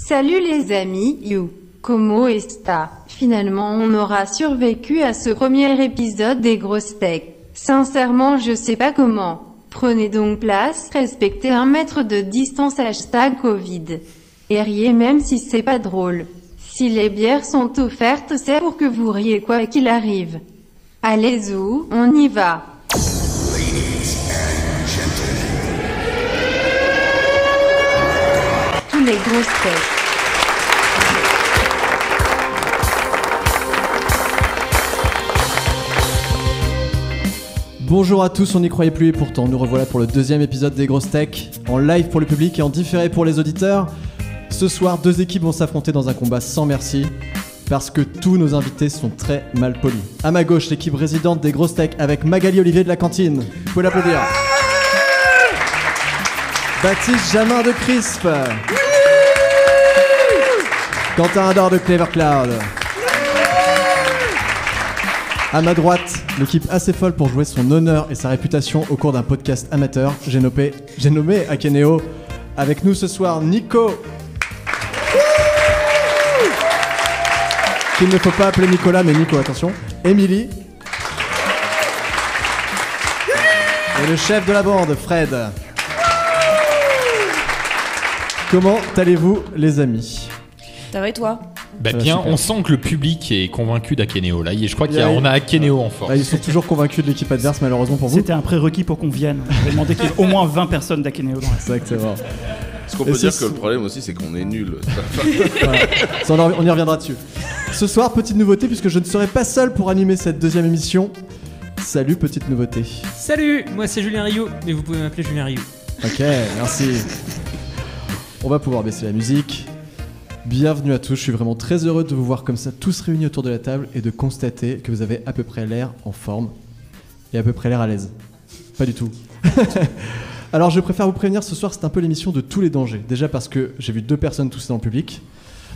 Salut les amis, Como está? Finalement on aura survécu à ce premier épisode des grosses tech. Sincèrement je sais pas comment. Prenez donc place, respectez 1 mètre de distance #Covid. Et riez même si c'est pas drôle. Si les bières sont offertes c'est pour que vous riez quoi qu'il arrive. Allez zou, on y va. Tous les grosses têtes. Bonjour à tous, on n'y croyait plus et pourtant nous revoilà pour le 2e épisode des Grosses Tech, en live pour le public et en différé pour les auditeurs. Ce soir, 2 équipes vont s'affronter dans un combat sans merci, parce que tous nos invités sont très mal polis. À ma gauche, l'équipe résidente des Grosses Tech avec Magali Olivier de la cantine. Vous pouvez l'applaudir. Baptiste Jamin de Crisp. Quentin Hador de Clever Cloud. À ma droite, l'équipe assez folle pour jouer son honneur et sa réputation au cours d'un podcast amateur, j'ai nommé Akeneo. Avec nous ce soir, Nico. Qu'il ne faut pas appeler Nicolas, mais Nico, attention. Émilie. Et le chef de la bande, Fred. Comment allez-vous, les amis ? Ça va et toi ? Bah bien, super. On sent que le public est convaincu d'Akeneo là. Je crois qu'on a Akeneo en force. Ils sont toujours convaincus de l'équipe adverse, malheureusement pour vous. C'était un prérequis pour qu'on vienne. J'ai demandé qu'il y ait au moins 20 personnes d'Akeneo dans la salle. Exactement. Ce qu'on peut dire que le problème aussi, c'est qu'on est nul. Voilà. Ça, on y reviendra dessus. Ce soir, petite nouveauté, puisque je ne serai pas seul pour animer cette 2e émission. Salut, petite nouveauté. Salut, moi c'est Julien Rioux, mais vous pouvez m'appeler Julien Rioux. Ok, merci. On va pouvoir baisser la musique. Bienvenue à tous, je suis vraiment très heureux de vous voir comme ça, tous réunis autour de la table et de constater que vous avez à peu près l'air en forme et à peu près l'air à l'aise. Pas du tout. Alors je préfère vous prévenir, ce soir c'est un peu l'émission de tous les dangers. Déjà parce que j'ai vu 2 personnes tousser dans le public.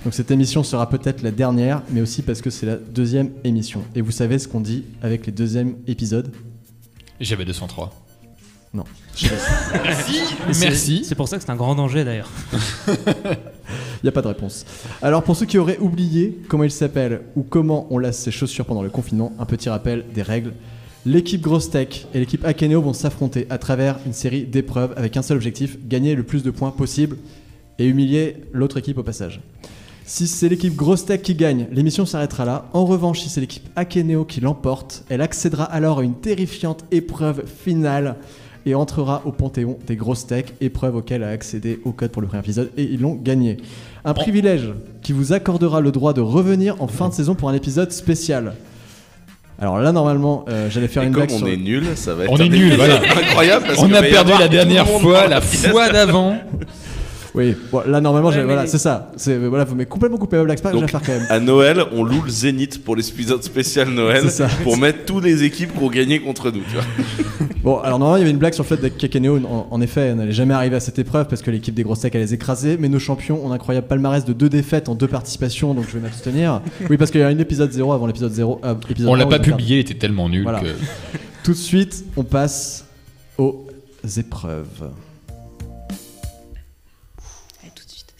Donc cette émission sera peut-être la dernière, mais aussi parce que c'est la 2e émission. Et vous savez ce qu'on dit avec les 2e épisodes ? J'avais 203. Non. Merci. C'est pour ça que c'est un grand danger d'ailleurs. Il n'y a pas de réponse. Alors pour ceux qui auraient oublié comment il s'appelle ou comment on lasse ses chaussures pendant le confinement, un petit rappel des règles. L'équipe Grosse Tech et l'équipe Akeneo vont s'affronter à travers une série d'épreuves avec un seul objectif, gagner le plus de points possible et humilier l'autre équipe au passage. Si c'est l'équipe Grosse Tech qui gagne, l'émission s'arrêtera là. En revanche, si c'est l'équipe Akeneo qui l'emporte, elle accédera alors à une terrifiante épreuve finale et entrera au panthéon des Grosses Tech, épreuve auquel a accédé au code pour le premier épisode, et ils l'ont gagné. Un privilège qui vous accordera le droit de revenir en fin de saison pour un épisode spécial. Alors là, normalement, j'allais faire une blague sur... on est nul, ça va être... On est nul, voilà. Incroyable, parce on a perdu la dernière fois, la fois d'avant. Oui, bon, là normalement, voilà, c'est ça. Voilà, vous m'avez complètement coupé ma blague, c'est pas que je vais faire quand même. À Noël, on loue le Zénith pour l'épisode spécial Noël, pour mettre toutes les équipes qui ont gagné contre nous, tu vois. Bon, alors normalement, il y avait une blague sur le fait qu'Akeneo, en effet, n'allait jamais arriver à cette épreuve parce que l'équipe des Grosses Tech allait les écraser, mais nos champions ont un incroyable palmarès de 2 défaites en 2 participations, donc je vais m'abstenir. Oui, parce qu'il y a un épisode 0 avant l'épisode 0. On l'a pas publié, il était tellement nul voilà. que... Tout de suite, on passe aux épreuves.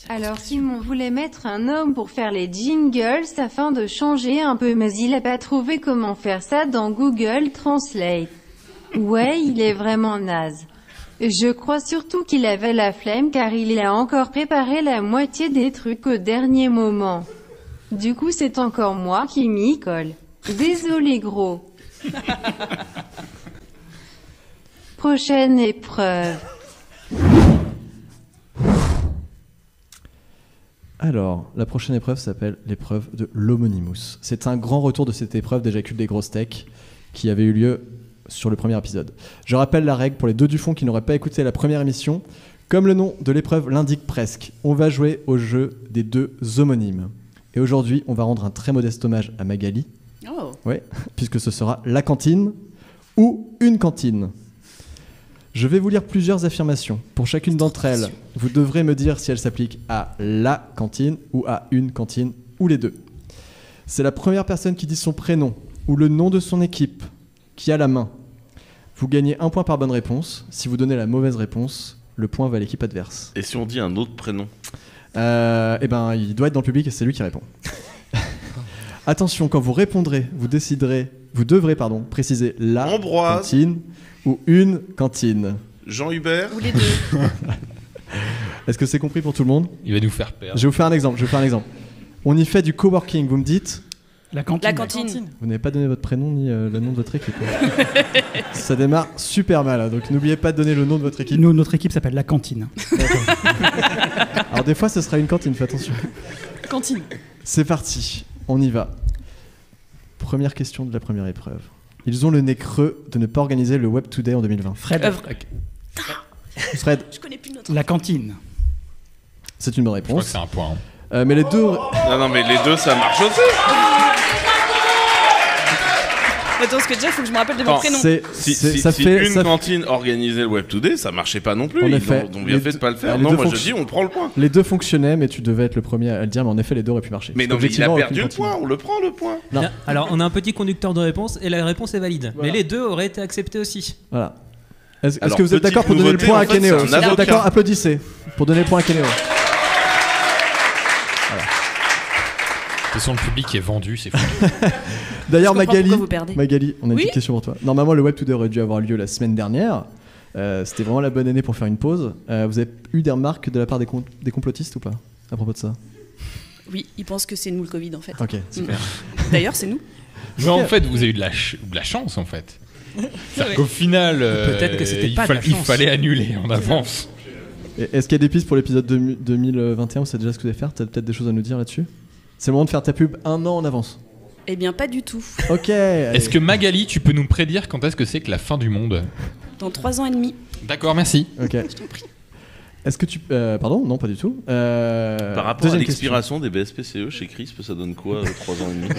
Alors Simon voulait mettre un homme pour faire les jingles afin de changer un peu, mais il a pas trouvé comment faire ça dans Google Translate. Ouais, il est vraiment naze. Je crois surtout qu'il avait la flemme car il a encore préparé la moitié des trucs au dernier moment. Du coup c'est encore moi qui m'y colle. Désolé gros. Prochaine épreuve. Alors, la prochaine épreuve s'appelle l'épreuve de l'Homonymous. C'est un grand retour de cette épreuve d'éjacule des Grosses Tech qui avait eu lieu sur le premier épisode. Je rappelle la règle pour les 2 du fond qui n'auraient pas écouté la première émission. Comme le nom de l'épreuve l'indique presque, on va jouer au jeu des 2 homonymes. Et aujourd'hui, on va rendre un très modeste hommage à Magali. Oh. Ouais, puisque ce sera la cantine ou une cantine. Je vais vous lire plusieurs affirmations. Pour chacune d'entre elles, vous devrez me dire si elles s'appliquent à la cantine ou à une cantine ou les 2. C'est la première personne qui dit son prénom ou le nom de son équipe qui a la main. Vous gagnez 1 point par bonne réponse. Si vous donnez la mauvaise réponse, le point va à l'équipe adverse. Et si on dit un autre prénom ? Eh ben, il doit être dans le public et c'est lui qui répond. Attention, quand vous répondrez, vous devrez préciser la Ambroise. cantine ou une cantine. Jean Hubert. Ou les deux. Est-ce que c'est compris pour tout le monde? Il va nous faire perdre. Je vais vous faire un exemple. On y fait du coworking. Vous me dites. La cantine. La cantine. Vous n'avez pas donné votre prénom ni le nom de votre équipe. Ça démarre super mal, hein, donc n'oubliez pas de donner le nom de votre équipe. Nous, notre équipe s'appelle la cantine. Alors des fois, ce sera une cantine, fais attention. Cantine. C'est parti, on y va. Première question de la première épreuve. Ils ont le nez creux de ne pas organiser le Web Today en 2020. Fred. Fred, Je connais plus notre. La cantine. c'est une bonne Je crois que réponse. c'est un point. Hein. Mais les deux... Non, mais les deux, ça marche aussi. Attends, parce que déjà, il faut que je me rappelle de mon prénom. Si une cantine organisait le Web Today, ça marchait pas non plus. En Ils effet. ont bien fait de pas le faire. les Non, deux moi je fonctionnent. dis, on prend le point. Les deux fonctionnaient, mais tu devais être le premier à le dire, mais en effet, les deux auraient pu marcher. Mais non, Parce mais il a qu'objectivement, perdu le aucune point, cantine. on le prend le point. Non. Alors, on a un petit conducteur de réponse et la réponse est valide. Voilà. Mais les deux auraient été acceptés aussi. Voilà. Est-ce Alors, que vous êtes petite d'accord pour donner le nouveauté, point en à fait, Kenéo? c'est un Si vous êtes avocat. d'accord, applaudissez pour donner le point à Kenéo. De toute façon, le public est vendu, c'est fou. D'ailleurs, Je comprends Magali, pourquoi vous perdez. on a une Oui petite question pour toi. Normalement, le Web Today aurait dû avoir lieu la semaine dernière. C'était vraiment la bonne année pour faire une pause. Vous avez eu des remarques de la part des complotistes ou pas à propos de ça? Oui, ils pensent que c'est nous le Covid en fait. Ok, super. D'ailleurs, c'est nous. Mais en fait, vous avez eu de la chance, en fait. C'est-à-dire qu'au final, Peut-être que c'était pas de la il chance. fallait annuler en avance. Et est-ce qu'il y a des pistes pour l'épisode 2021? Vous savez déjà ce que vous allez faire? T'as peut-être des choses à nous dire là-dessus? C'est le moment de faire ta pub un an en avance. Eh bien, pas du tout. Ok. Est-ce que Magali, tu peux nous prédire quand est-ce que c'est que la fin du monde? Dans 3 ans et demi. D'accord, merci. Ok. Je t'en prie. Est-ce que tu... pardon, non, pas du tout. Par rapport à deuxième l'expiration des BSPCE chez CRISP, ça donne quoi 3 ans et demi?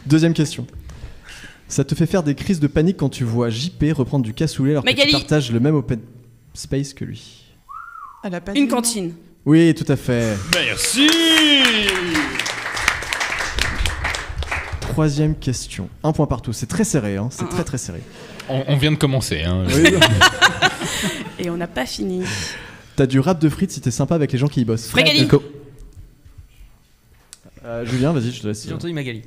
Deuxième question. Ça te fait faire des crises de panique quand tu vois JP reprendre du cassoulet alors que tu Magali. partages le même open space que lui? Elle a pas Une dit non. cantine. Oui, tout à fait. Merci. Troisième question. Un point partout. C'est très serré, hein. C'est très très serré. On vient de commencer. Hein. Oui. Et on n'a pas fini. T'as du rap de frites si t'es sympa avec les gens qui y bossent. Magali. Nico. Julien, vas-y, je te laisse. J'ai entendu Magali.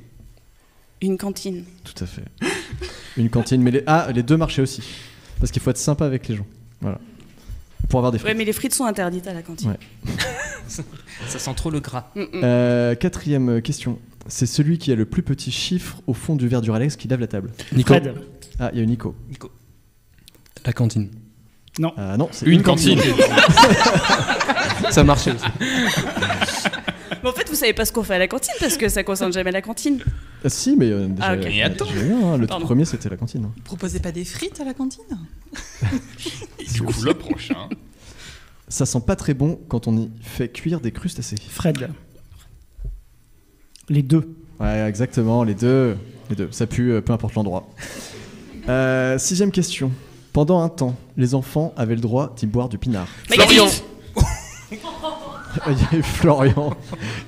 Une cantine. Tout à fait. Une cantine, mais les deux marchaient aussi. Parce qu'il faut être sympa avec les gens. Voilà. Pour avoir des frites. Ouais, mais les frites sont interdites à la cantine. Ouais. Ça sent trop le gras. Quatrième question. C'est celui qui a le plus petit chiffre au fond du verre du Ralex qui lave la table. Nico. Fred. Ah, il y a eu Nico. Nico. La cantine. Non, c'est Une cantine. Ça marchait aussi. Mais en fait, vous savez pas ce qu'on fait à la cantine parce que ça concerne jamais la cantine. Ah, si, mais déjà, ok. Mais attends. déjà eu un, hein. Le tout Pardon. premier, c'était la cantine. Vous proposez pas des frites à la cantine? Et du coup, le prochain. Ça sent pas très bon quand on y fait cuire des crustacés. Fred. Les deux. Ouais, exactement, les deux. Ça pue, peu importe l'endroit. Sixième question. Pendant un temps, les enfants avaient le droit d'y boire du pinard. Magali. Florian. Il y a eu Florian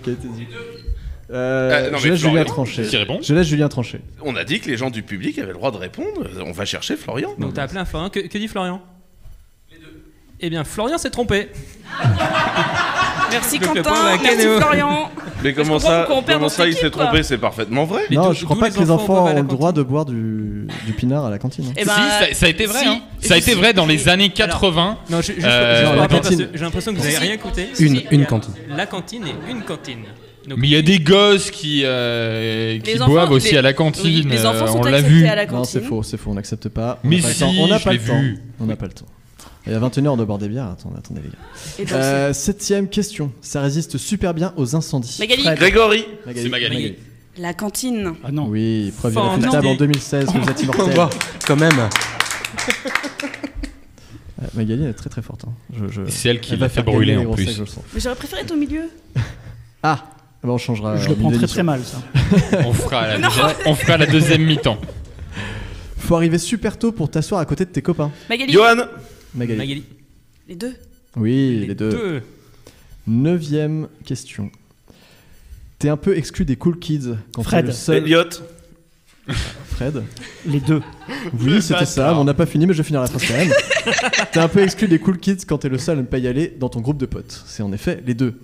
qui a été dit. non, je mais laisse Julien Florian, trancher. qui répond Je laisse Julien trancher. On a dit que les gens du public avaient le droit de répondre. On va chercher Florian. Donc t'as appelé un Florian. Que dit Florian? Les deux. Eh bien, Florian s'est trompé. Merci Donc, le Quentin. point va à Merci Kenéo. Florian. Mais comment Je comprends ça, pourquoi on perd dans cette il s'est équipe, quoi. trompé? C'est parfaitement vrai. Mais Non, d'où- je crois d'où pas les que les enfants enfants boivent à ont la le droit cantine de boire du pinard à la cantine. hein. Eh ben, Si, ça a été vrai. si. Hein. Ça a été vrai dans les années 80. Non, juste la pour rappeler, parce cantine. que j'ai l'impression que vous n'avez rien écouté. Une cantine. La cantine est une cantine. Donc, Mais il y a des gosses qui enfants, boivent aussi les- à la cantine. Oui, les enfants sont on l'a acceptés vu. à la Non, c'est cantine. faux, on n'accepte pas. Mais n'a pas le si, temps. On n'a je pas l'ai le temps. vu. On n'a pas le temps. Et à 21h, on doit boire des bières. Attendez les gars. Et donc, Septième question. Ça résiste super bien aux incendies. Magali. Fred. Grégory. C'est Magali. la cantine. Ah non. Oui, preuve Fort irréfutable en en 2016 que vous êtes immortel. Bah, quand même. Magali, elle est très très forte. Hein. Et c'est elle qui Elle l'a va fait faire brûler gagner les en grosses plus. têtes, je le sens. Mais j'aurais préféré être au milieu. Ah, bah on changera. Je le prends très très mal, ça. On fera la deuxième mi-temps. Faut arriver super tôt pour t'asseoir à côté de tes copains. Magali. Johan. Magali. Magali. Les deux. Oui, les deux. Neuvième question. T'es un peu exclu des cool kids quand Fred. t'es le seul. Elliot. Fred. Les deux. Oui, c'était ça, mais on n'a pas fini, mais je vais finir la phrase quand même. T'es un peu exclu des cool kids quand t'es le seul à ne pas y aller dans ton groupe de potes. C'est en effet les deux.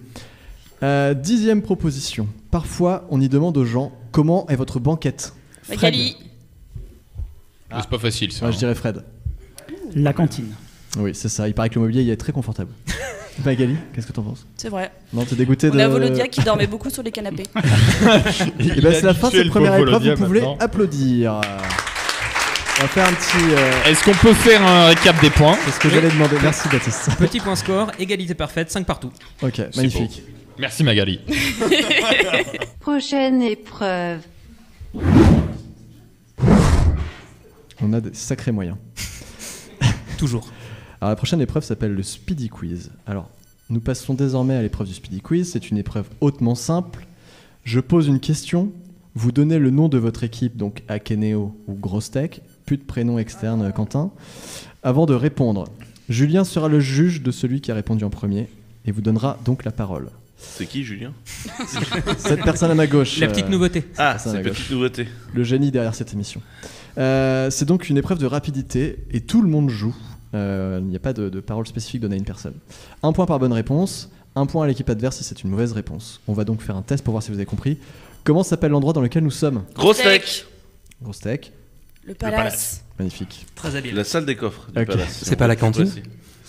10e proposition. Parfois, on y demande aux gens comment est votre banquette. Magali. C'est pas facile ça. Moi, je dirais Fred. La cantine. Oui, c'est ça. Il paraît que le mobilier y est très confortable. Magali, qu'est-ce que t'en penses? C'est vrai. Non, t'es dégoûté On de. a Volodia qui dormait beaucoup sur les canapés. Et ben, c'est la fin de cette première épreuve. Vous pouvez applaudir. On va faire un petit. Est-ce qu'on peut faire un récap des points? C'est ce que j'allais demander. Merci Baptiste. Petit point score, égalité parfaite, 5 partout. Ok, magnifique. Merci Magali. Prochaine épreuve. On a des sacrés moyens. Toujours. Alors la prochaine épreuve s'appelle le Speedy Quiz. Alors, nous passons désormais à l'épreuve du Speedy Quiz. C'est une épreuve hautement simple. Je pose une question, vous donnez le nom de votre équipe, donc Akeneo ou Grosstech, plus de prénom externe Quentin, avant de répondre. Julien sera le juge de celui qui a répondu en premier et vous donnera donc la parole. C'est qui, Julien? Cette personne à ma gauche. La petite nouveauté. Ah, c'est petite nouveauté. Le génie derrière cette émission. C'est donc une épreuve de rapidité et tout le monde joue. Il n'y a pas de parole spécifique donnée à une personne. 1 point par bonne réponse, 1 point à l'équipe adverse si c'est une mauvaise réponse. On va donc faire un test pour voir si vous avez compris. Comment s'appelle l'endroit dans lequel nous sommes? Grosstech. Grosstech. Le palace. Magnifique. Très habile. La salle des coffres du Ok. palace. C'est pas la cantine?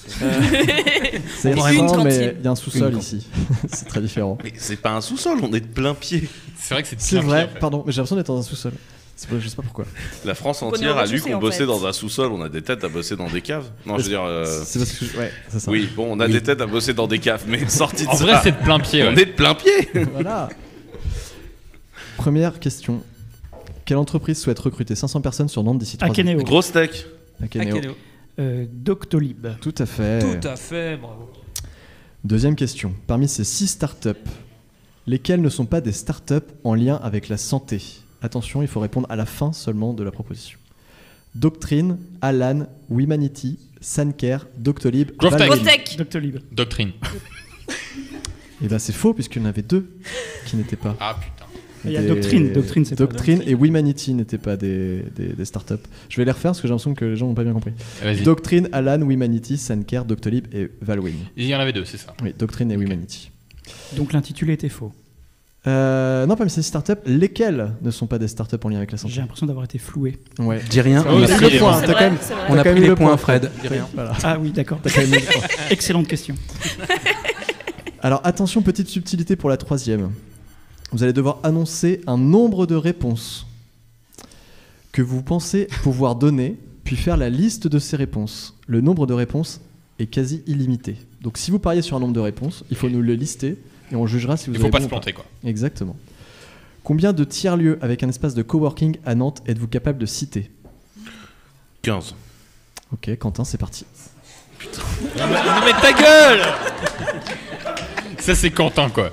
C'est Une récent, cantine. mais il y a un sous-sol ici. C'est très différent. Mais c'est pas un sous-sol, on est de plein pied. C'est vrai que c'est C'est bien vrai, pire, en fait. pardon, mais j'ai l'impression d'être dans un sous-sol. Je sais pas pourquoi. La France On est entière au a lu rez-de-chaussée, qu'on en bossait fait. dans un sous-sol, on a des têtes à bosser dans des caves. Non, je veux dire. C'est parce que ouais, c'est ça. Oui, bon, on a des têtes à bosser dans des caves, mais sorti de En ça. vrai, c'est de plein pied. On Ouais. est de plein pied. Voilà. Première question. Quelle entreprise souhaite recruter 500 personnes sur Nantes d'ici 3 ans? Akeneo. Grosstech. Akeneo. Akeneo. Doctolib. Tout à fait. Tout à fait, bravo. Deuxième question. Parmi ces 6 startups, lesquelles ne sont pas des startups en lien avec la santé? Attention, il faut répondre à la fin seulement de la proposition. Doctrine, Alan, Wimanity, Sancare, Doctolib, Grosstech. Valwin. Grosstech. Doctolib. Doctrine. Et ben c'est faux puisqu'il y en avait 2 qui n'étaient pas. Ah putain. Il y a Doctrine. Doctrine, c'est pas Doctrine et Wimanity n'étaient pas des startups. Je vais les refaire parce que j'ai l'impression que les gens n'ont pas bien compris. Vas-y. Doctrine, Alan, Wimanity, Sancare, Doctolib et Valwin. Il y en avait 2, c'est ça. Oui, Doctrine et Wimanity. Donc l'intitulé était faux. Non, pas mais c'est des startups. Lesquelles ne sont pas des startups en lien avec la santé? J'ai l'impression d'avoir été floué. Ouais. Dis rien. Ça On aussi, a T'as pris eu le point, C'est t'as vrai, quand même. c'est vrai. on a T'as quand pris même eu les le points, point, Fred. Fred. Dis rien. Voilà. Ah oui, d'accord. T'as quand même eu le point. Excellente question. Alors attention, petite subtilité pour la 3e. Vous allez devoir annoncer un nombre de réponses que vous pensez pouvoir donner, puis faire la liste de ces réponses. Le nombre de réponses est quasi illimité. Donc si vous pariez sur un nombre de réponses, il faut nous le lister et on jugera si vous Il avez faut pas bon se ou planter, quoi. Exactement. Combien de tiers-lieux avec un espace de coworking à Nantes êtes-vous capable de citer? 15. Ok, Quentin, c'est parti. Mais ta gueule. Ça, c'est Quentin, quoi.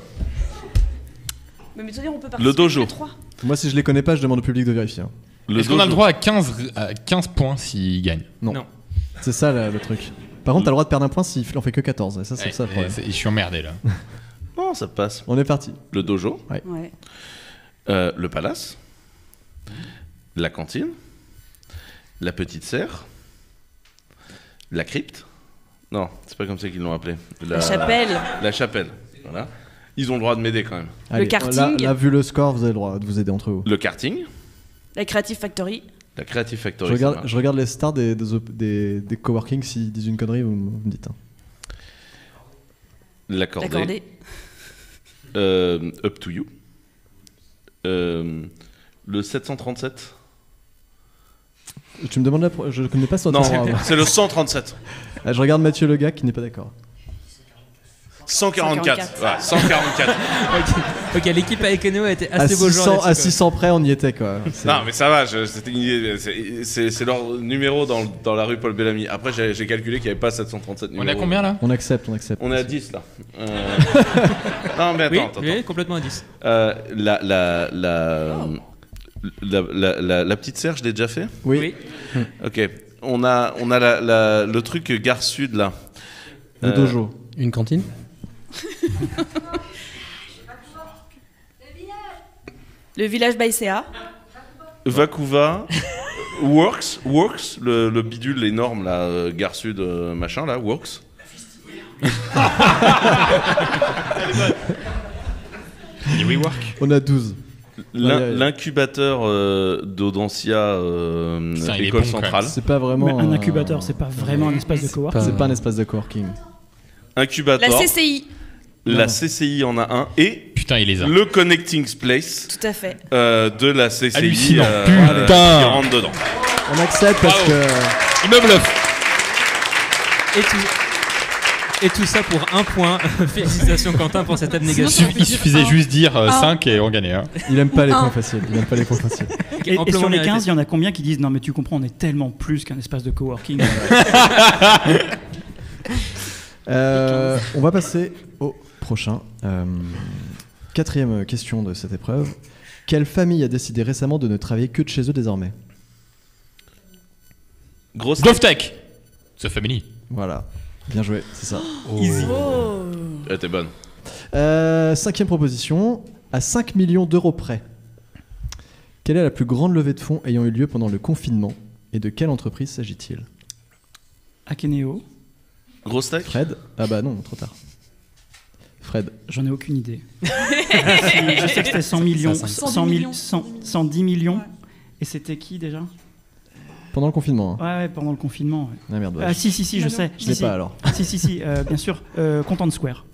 Mais tu veux dire, on peut Le participer dojo. tous les 3. Moi, si je les connais pas, je demande au public de vérifier. hein. Est-ce qu'on a le droit à 15 points s'il gagne? Non. Non. C'est ça le truc. Par contre, t'as le droit de perdre un point s'il en fait que 14. Et ça, c'est Ouais, ça le problème. je suis emmerdé, là. Non, ça passe. On est parti. Le dojo. Ouais. Le palace. La cantine. La petite serre. La crypte. Non, c'est pas comme ça qu'ils l'ont appelé. La chapelle. La chapelle. Voilà. Ils ont le droit de m'aider quand même. Allez, karting. Là, vu le score, vous avez le droit de vous aider entre vous. Le karting. La Creative Factory. La Creative Je Factory. ça regarde, marche. je regarde les stars des coworking. S'ils disent une connerie, vous me dites. hein. L'accordé. L'accordé. Up to you. Le 737. Tu me demandes je connais pas son Non, temps. c'est le 137. Je regarde Mathieu Lega qui n'est pas d'accord. 144. Voilà, 144. Ok, l'équipe Akeneo a été À assez beau genre. 600 près, on y était quoi. C'est- Non, mais ça va, c'était une idée. C'est leur numéro dans la rue Paul Bellamy. Après, j'ai calculé qu'il n'y avait pas 737 On numéros. est à combien, là? On accepte. On est à 10 là. Non, mais Oui, attends. oui, complètement à 10. La petite serre, je l'ai déjà fait. Oui. Ok. On a le truc Gare Sud là. Le dojo. Une cantine? Le village Baïséa. Vakuva. Works, le bidule énorme, là, Gare Sud, machin, là, Works. Et WeWork. On a 12. L'incubateur d'Audencia, Putain, il est école bon, centrale. C'est pas vraiment. Mais un incubateur, c'est pas vraiment un espace de coworking. C'est pas un espace de coworking. Incubateur. La CCI. La CCI en a un et Putain, il les a. le Connecting Place Tout à fait. de la CCI Hallucinant. qui Putain. rentre dedans. On accepte parce Bravo. que. Immeuble. Et tout ça pour 1 point. Félicitations Quentin pour cette abnégation. Il suffisait juste dire 5 et on gagnait. Hein. Il aime pas les points faciles. Il aime pas les points faciles. Et Amplement sur les mérité. 15, il y en a combien qui disent non mais tu comprends, on est tellement plus qu'un espace de coworking. On va passer au prochain. 4e question de cette épreuve. Quelle famille a décidé récemment de ne travailler que de chez eux désormais? Grosse GovTech. The Family. Voilà. Bien joué, c'est ça. Easy. Oh. T'es bonne. 5e proposition. À 5 millions d'euros près. Quelle est la plus grande levée de fonds ayant eu lieu pendant le confinement et de quelle entreprise s'agit-il? Akeneo, Grosse tech. Fred? Ah bah non, trop tard. Fred. j'en ai aucune idée. Je sais que c'était 100 millions, 110 millions. Ouais. Et c'était qui déjà? Pendant le confinement. Hein. Ouais, pendant le confinement. Ouais. Ah merde. Ah si, je sais. Je sais pas alors. Si, bien sûr. Content Square.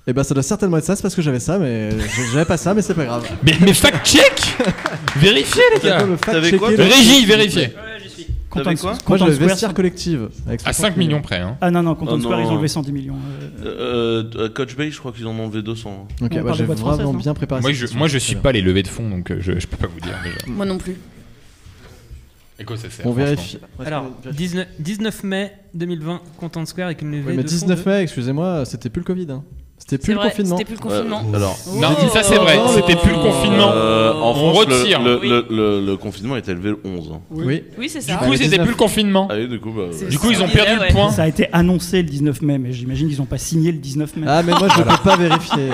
Eh ben ça doit certainement être ça, c'est parce que j'avais ça, mais j'avais pas ça, mais c'est pas grave. Mais fact-check. Vérifiez les gars. T'avais quoi, toi Régie, vérifiez. T'avais quoi? Moi Content j'avais Square. vestiaire collective. Avec À 5 millions près. Hein. Ah non, Content Oh Square, non. ils ont enlevé 110 millions. Coach Bay, je crois qu'ils en ont enlevé 200. Ok, On bah, parle j'ai de boîte vraiment française, non bien préparé. Moi cette je question. suis pas les levées de fonds donc je peux pas vous dire déjà. Moi non plus. Et quoi ça sert? On franchement vérifie. Alors, 19 mai 2020, Content Square avec une levée Oui, mais de 19 fonds mai, excusez-moi, c'était plus le Covid. Hein. C'était plus C'est le vrai, confinement. C'était plus le confinement. Alors, Non, ça c'est vrai, c'était plus le confinement. en On France, retire. le confinement est élevé le 11. hein. Oui. Oui, c'est Du ça. coup, le c'était 19. plus le confinement. Allez, du coup, C'est- Du coup, ils ont Ouais, perdu ouais. le point. Ça a été annoncé le 19 mai, mais j'imagine qu'ils n'ont pas signé le 19 mai. Ah, mais moi je peux pas vérifier.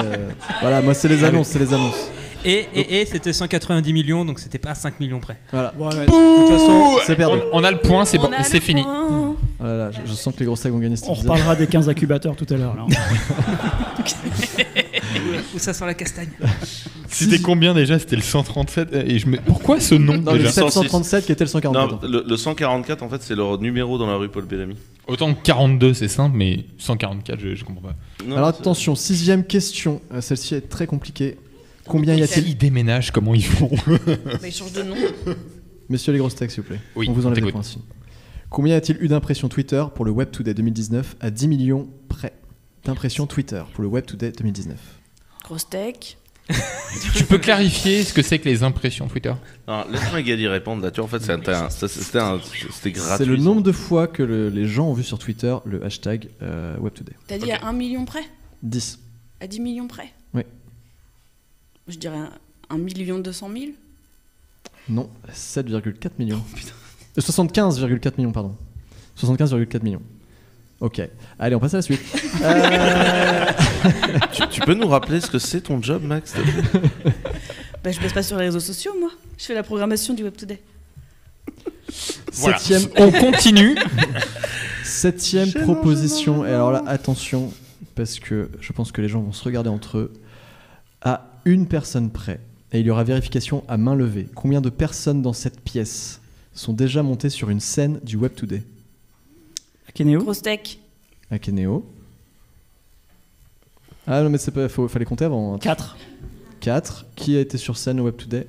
Voilà, moi c'est les annonces, c'est les annonces. Et c'était 190 millions, donc c'était pas à 5 millions près. Voilà. Ouais, De toute façon, c'est perdu. On a le point, c'est bon, On a c'est le fini. point. Voilà, je sens que les grosses tags vont gagner cet On épisode. reparlera des 15 incubateurs tout à l'heure. Là. Où ça sent la castagne. C'était combien déjà? C'était le 137 et pourquoi ce nom Dans le déjà 737 qui était le 144. Non, le 144, en fait, c'est leur numéro dans la rue Paul Bellamy. Autant que 42 c'est simple, mais 144 je comprends pas. Non, Alors c'est- attention, 6e question. Celle-ci est très compliquée. Combien y a-t-il? Ils déménagent, comment ils font? Mais ils changent de nom. Messieurs les grosses tags, s'il vous plaît. Oui, on vous enlève les t'écoute. points ici. Combien y a-t-il eu d'impressions Twitter pour le Web Today 2019 à 10 millions près? D'impressions Twitter pour le Web Today 2019. Grosse tech. Tu peux clarifier ce que c'est que les impressions Twitter? Non, laisse-moi Gali répondre là. Tu vois, en fait, c'était gratuit. C'est le ça. nombre de fois que les gens ont vu sur Twitter le hashtag Web Today. T'as dit à 1 million près? 10. À 10 millions près? Oui. Je dirais 1 million 200 000? Non, 7,4 millions. 75,4 millions, pardon. 75,4 millions. Ok. Allez, on passe à la suite. Tu peux nous rappeler ce que c'est ton job, Max? Bah, je bosse pas sur les réseaux sociaux, moi. Je fais la programmation du Web Today. Voilà. Septième, On continue. septième proposition. Et alors là, attention, parce que je pense que les gens vont se regarder entre eux. À une personne près, et il y aura vérification à main levée. Combien de personnes dans cette pièce sont déjà montées sur une scène du Web Today? Akeneo, Grosse tech. Akeneo. Ah non, mais c'est pas, fallait compter avant. 4. 4. Qui a été sur scène au Web Today?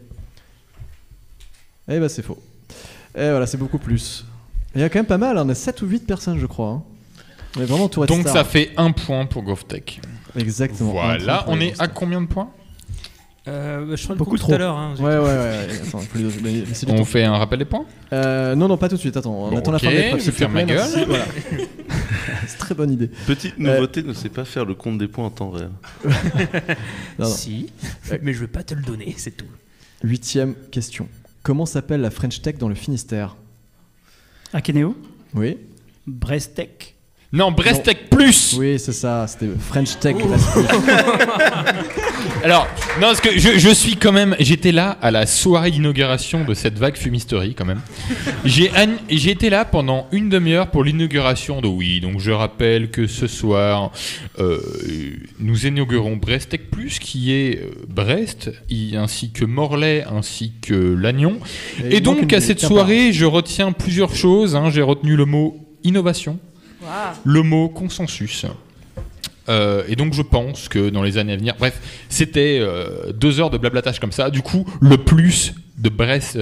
Eh bah c'est faux. Et voilà, c'est beaucoup plus. Il y a quand même pas mal, on a 7 ou 8 personnes je crois. Hein. On est vraiment tout Donc ça fait 1 point pour GovTech. Exactement. Voilà, on est à combien de points? Je crois le Beaucoup coup trop. tout à l'heure. Hein, Ouais. Attends, faut laisser du On temps. fait un rappel des points? Non, pas tout de suite, attends, on Bon, attend la ok, fin de l'épreuve. je s'il te ferme ma plaît, merci. gueule. Voilà. C'est très bonne idée. Petite nouveauté, ne sait pas faire le compte des points en temps réel. Non. Si, mais je vais pas te le donner, c'est tout. 8e question. Comment s'appelle la French Tech dans le Finistère? Akeneo, Oui. Brest Tech. Non, Brest Tech Plus. Oui, c'est ça, c'était French Tech. Brest Plus. Alors, non, parce que je suis quand même. J'étais là à la soirée d'inauguration de cette vague fumisterie, quand même. J'ai été là pendant une demi-heure pour l'inauguration de Oui. Donc, je rappelle que ce soir, nous inaugurons Brest Tech Plus, qui est Brest, ainsi que Morlaix, ainsi que Lannion. Et donc, à cette soirée, je retiens plusieurs choses. J'ai retenu le mot innovation, le mot consensus. Et donc je pense que dans les années à venir, bref, c'était 2 heures de blablatage comme ça. Du coup, le plus de Brest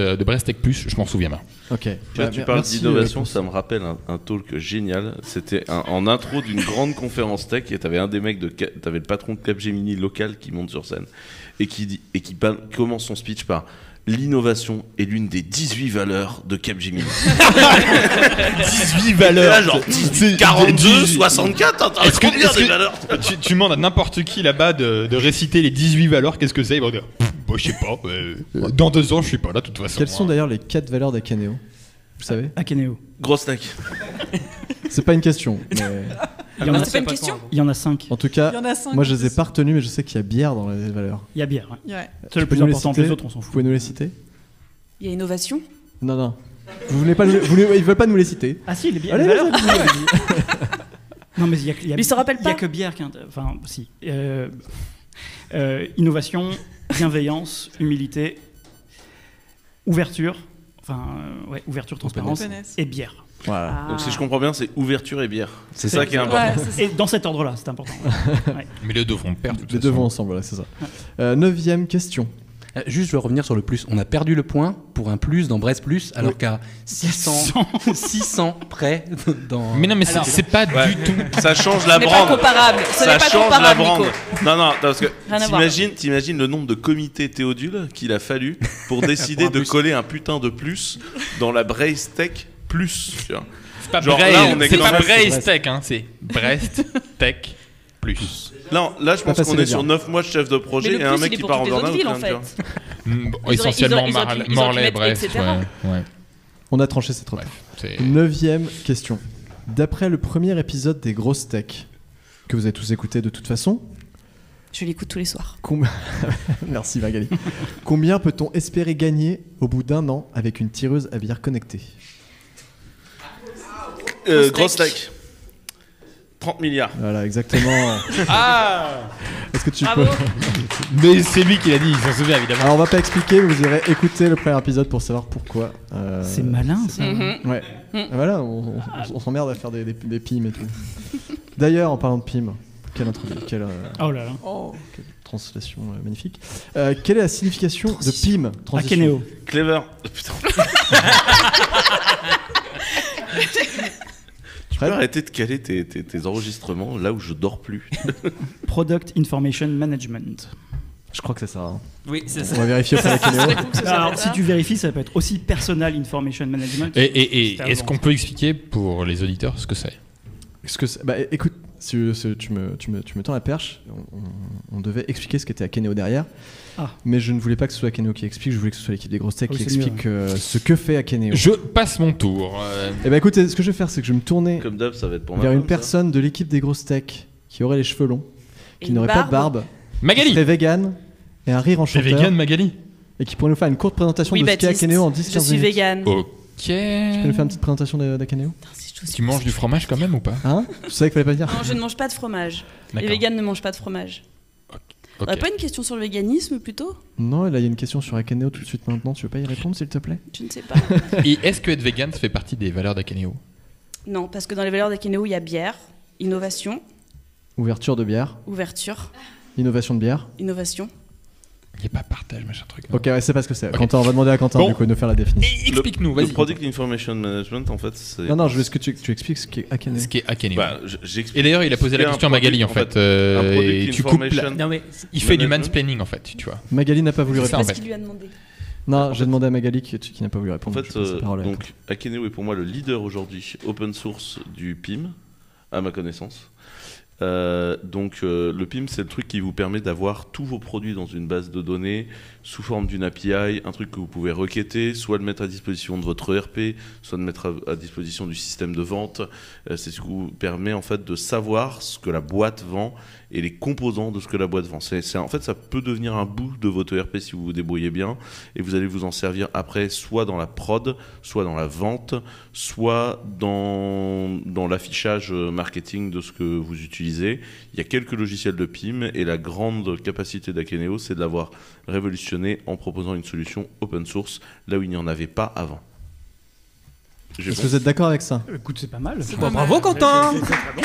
Tech Plus, je m'en souviens bien. Ok. Tu parles d'innovation, ça me rappelle un talk génial. C'était en intro d'une grande conférence tech et t'avais un des mecs t'avais le patron de Capgemini local qui monte sur scène et qui commence son speech par: l'innovation est l'une des 18 valeurs de Capgemini. 18 valeurs. Là, genre 42, 64. Est-ce que, combien des valeurs tu demandes à n'importe qui là-bas de réciter les 18 valeurs, qu'est-ce que c'est? Ils vont dire, je sais pas. Dans 2 ans, je suis pas là, de toute façon. Quelles sont d'ailleurs les 4 valeurs d'Akeneo? Vous savez? Akeneo. Grosse tech. C'est pas une question. Mais... C'est pas une question. Il y en a 5. En tout cas, Il y en a 5. moi je les ai pas retenus, mais je sais qu'il y a bière dans les valeurs. Il y a bière. Ouais. C'est le plus important. Les autres, on s'en Vous fout. pouvez nous les citer? Il y a innovation. Non. Vous voulez pas ils veulent pas nous les citer. Ah si, les bières. Allez, les valeurs. vas-y. Non, mais Mais il se rappelle il y a pas. que bière qui. Enfin, si. Innovation, bienveillance, humilité, ouverture. Enfin, ouverture, transparence Openness. et bière. Voilà. Donc si je comprends bien, c'est ouverture et bière. C'est C'est ça qui est important. Ouais, c'est ça. Et dans cet ordre-là, c'est important. Mais les deux vont perdre. de toute Les deux façon. vont ensemble, voilà, c'est ça. 9e question. Juste, je veux revenir sur le plus. On a perdu le point pour un plus dans Brest Plus, alors qu'à 600 près dans. Mais non, mais c'est pas Ouais. du tout. Ça change la Ce n'est pas brande. comparable. Ce Ça n'est pas change la comparable, brande. Nico. Non, parce que Rien à voir. t'imagines le nombre de comités Théodule qu'il a fallu pour décider Pour un de plus. coller un putain de plus dans la Brest Tech Plus. Tu vois. C'est pas Genre, Brest, là, on est c'est dans pas Brest, Brest Tech, c'est Brest Tech Plus. Là, je pas pense facile qu'on à est dire. sur 9 mois de chef de projet Mais le et un plus, mec il est qui pour part en toutes les autres burn-out. villes, en quand même, fait. tu vois. Essentiellement ils auraient pu Morlaix, mettre Brest. etc. Ouais. On a tranché, c'est trop Bref, tard. c'est- 9e question. D'après le premier épisode des Grosses Tech, que vous avez tous écouté de toute façon, Je l'écoute tous les soirs. merci Magali. Combien peut-on espérer gagner au bout d'1 an avec une tireuse à bière connectée? Grosse Tech. 30 milliards. Voilà, exactement. Ah Est-ce que tu Bravo. peux... Mais c'est lui qui l'a dit, il s'en souvient évidemment. Alors on va pas expliquer, mais vous irez écouter le premier épisode pour savoir pourquoi. C'est malin, ça. Mhm. Ouais. Voilà, on s'emmerde à faire des pimes et tout. D'ailleurs, en parlant de pimes, quelle Oh là là. quelle translation magnifique. Quelle est la signification de pime? Transition. Akeneo. Clever. Putain. Tu peux arrêter de caler tes enregistrements là où je dors plus. Product Information Management. Je crois que c'est ça. Hein. Oui, c'est On ça. va vérifier auprès d'Akeneo. Alors, si tu vérifies, ça peut être aussi Personal Information Management. Et C'était est-ce avant. qu'on peut expliquer pour les auditeurs ce que c'est? Bah, écoute, si tu me tends la perche, on devait expliquer ce qu'était Akeneo derrière. Ah. Mais je ne voulais pas que ce soit Akeneo qui explique, je voulais que ce soit l'équipe des grosses tech Ah oui, qui c'est mieux, explique ce que fait Akeneo. Je passe mon tour. Et bah écoutez, ce que je vais faire, c'est que je vais me tourner Comme d'hab, ça va être pour ma vers une femme, ça. personne de l'équipe des grosses tech qui aurait les cheveux longs, qui Et n'aurait une pas de barbe, qui Magali serait vegan et un rire C'est enchanteur, vegan, Magali? et qui pourrait nous faire une courte présentation Oui, de ce qu'est Baptiste. Akeneo en 10-15 Je suis minutes. vegan. Ok. Tu peux nous faire une petite présentation d'Akeneo? Tu manges du fromage quand même ou pas? Hein? Tu savais qu'il fallait pas dire? Non, je ne mange pas de fromage. Les D'accord. véganes ne mangent pas de fromage. Ok. Pas une question sur le véganisme plutôt? Non, là il y a une question sur Akeneo tout de suite maintenant, tu veux pas y répondre s'il te plaît? Je ne sais pas. Et est-ce que être vegan ça fait partie des valeurs d'Akeneo? Non, parce que dans les valeurs d'Akeneo, il y a bière, innovation, Ouverture de bière, ouverture, innovation de bière. innovation. Il n'y a pas partage, machin truc. Ok, ouais, c'est pas ce que c'est. Ok. Quentin, on va demander à Quentin Bon. du coup de nous faire la définition. Explique-nous, Le vas-y. Product Information Management, en fait, c'est. Non, non, je veux ce que tu expliques ce qu'est Akeneo. Ce qui est Akeneo. Bah, j'explique. Et d'ailleurs, il a posé la un question à Magali en produit, fait. un product Et tu coupes. information. Non, mais Il fait du Management. mansplaining en fait, tu vois. Magali n'a pas voulu C'est ça, répondre. en Parce fait. qu'il lui a demandé. Non, j'ai demandé à Magali qui n'a pas voulu En répondre. fait, Je passe la parole à donc, Akeneo est pour moi le leader aujourd'hui open source du PIM, à ma connaissance. Donc le PIM, c'est le truc qui vous permet d'avoir tous vos produits dans une base de données sous forme d'une API, un truc que vous pouvez requêter, soit de mettre à disposition de votre ERP, soit de mettre à disposition du système de vente. C'est ce qui vous permet en fait de savoir ce que la boîte vend et les composants de ce que la boîte vend. En fait, ça peut devenir un bout de votre ERP si vous vous débrouillez bien, et vous allez vous en servir après, soit dans la prod, soit dans la vente, soit dans l'affichage marketing de ce que vous utilisez. Il y a quelques logiciels de PIM, et la grande capacité d'Akeneo, c'est de l'avoir révolutionné en proposant une solution open source là où il n'y en avait pas avant. Est-ce que vous êtes d'accord avec ça? Écoute, c'est pas mal. Bravo, Quentin. C'est très bon.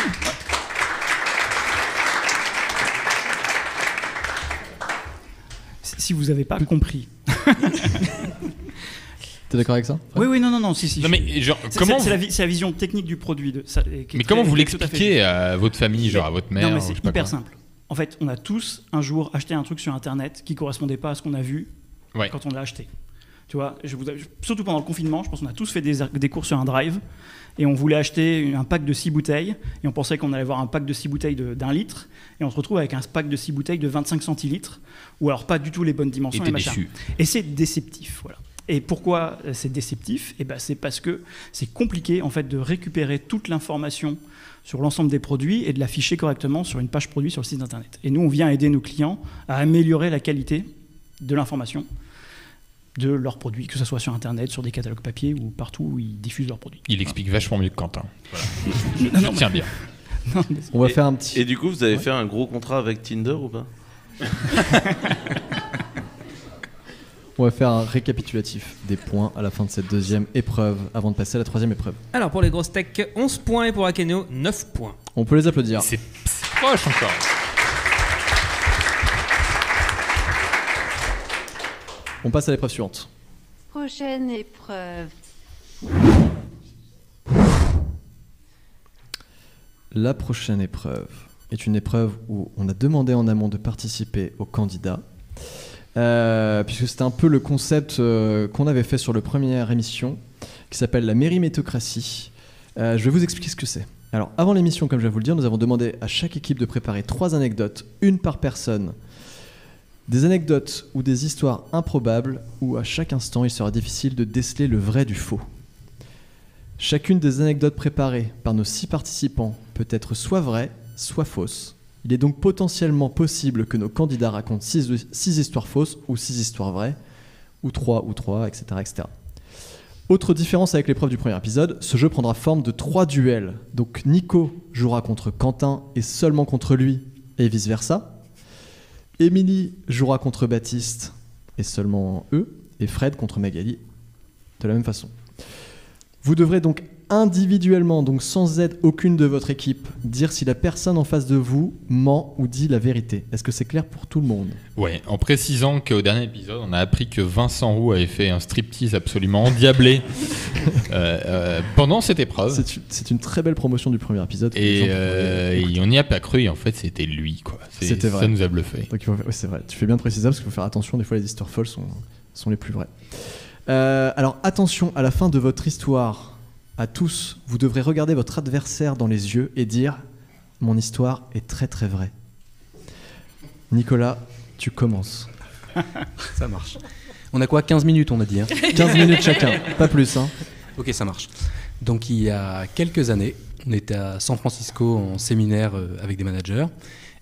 Si vous n'avez pas compris. T'es d'accord avec ça? Oui, non, si. Non, mais genre, comment c'est la vision technique du produit. Mais comment vous l'expliquez à votre famille, genre à votre mère? Non, mais c'est hyper simple. En fait, on a tous un jour acheté un truc sur Internet qui correspondait pas à ce qu'on a vu quand on l'a acheté. Tu vois, surtout pendant le confinement, je pense qu'on a tous fait des courses sur un drive et on voulait acheter un pack de 6 bouteilles et on pensait qu'on allait avoir un pack de 6 bouteilles d'1 litre et on se retrouve avec un pack de 6 bouteilles de 25 centilitres ou alors pas du tout les bonnes dimensions. Et c'est déceptif, voilà. Et pourquoi c'est déceptif? C'est parce que c'est compliqué en fait de récupérer toute l'information sur l'ensemble des produits et de l'afficher correctement sur une page produit sur le site internet. Et nous, on vient aider nos clients à améliorer la qualité de l'information de leurs produits, que ce soit sur internet, sur des catalogues papier ou partout où ils diffusent leurs produits. Il explique vachement mieux que Quentin. Voilà. Je tiens bien. On va faire un petit... Et du coup, vous avez fait un gros contrat avec Tinder ou pas? On va faire un récapitulatif des points à la fin de cette deuxième épreuve avant de passer à la troisième épreuve. Alors pour les grosses tech, 11 points et pour Akeneo, 9 points. On peut les applaudir. C'est proche encore. On passe à l'épreuve suivante. Prochaine épreuve. La prochaine épreuve est une épreuve où on a demandé en amont de participer aux candidats. Puisque c'était un peu le concept qu'on avait fait sur la première émission, qui s'appelle la mérimétocratie. Je vais vous expliquer ce que c'est. Alors, avant l'émission, comme je vais vous le dire, nous avons demandé à chaque équipe de préparer 3 anecdotes, une par personne. Des anecdotes ou des histoires improbables où à chaque instant il sera difficile de déceler le vrai du faux. Chacune des anecdotes préparées par nos 6 participants peut être soit vraie, soit fausse. Il est donc potentiellement possible que nos candidats racontent 6 histoires fausses ou 6 histoires vraies, ou 3, etc., etc. Autre différence avec l'épreuve du premier épisode, ce jeu prendra forme de 3 duels. Donc Nico jouera contre Quentin et seulement contre lui, et vice-versa. Émilie jouera contre Baptiste et seulement eux, et Fred contre Magali de la même façon. Vous devrez donc individuellement, donc sans aide aucune de votre équipe, dire si la personne en face de vous ment ou dit la vérité. Est-ce que c'est clair pour tout le monde? Ouais, en précisant qu'au dernier épisode, on a appris que Vincent Roux avait fait un striptease absolument endiablé pendant cette épreuve. C'est une très belle promotion du premier épisode. Et on n'y a pas cru, et en fait, c'était lui, quoi. C'était vrai. Ça nous a bluffé. Donc, oui, c'est vrai. Tu fais bien de préciser ça parce qu'il faut faire attention. Des fois, les histoires folles sont les plus vraies. Alors, attention, à la fin de votre histoire, à tous, vous devrez regarder votre adversaire dans les yeux et dire « Mon histoire est très très vraie ». Nicolas, tu commences. Ça marche. On a quoi, 15 minutes on a dit, hein. 15 minutes chacun, pas plus. Hein. Ok, ça marche. Donc il y a quelques années, on était à San Francisco en séminaire avec des managers.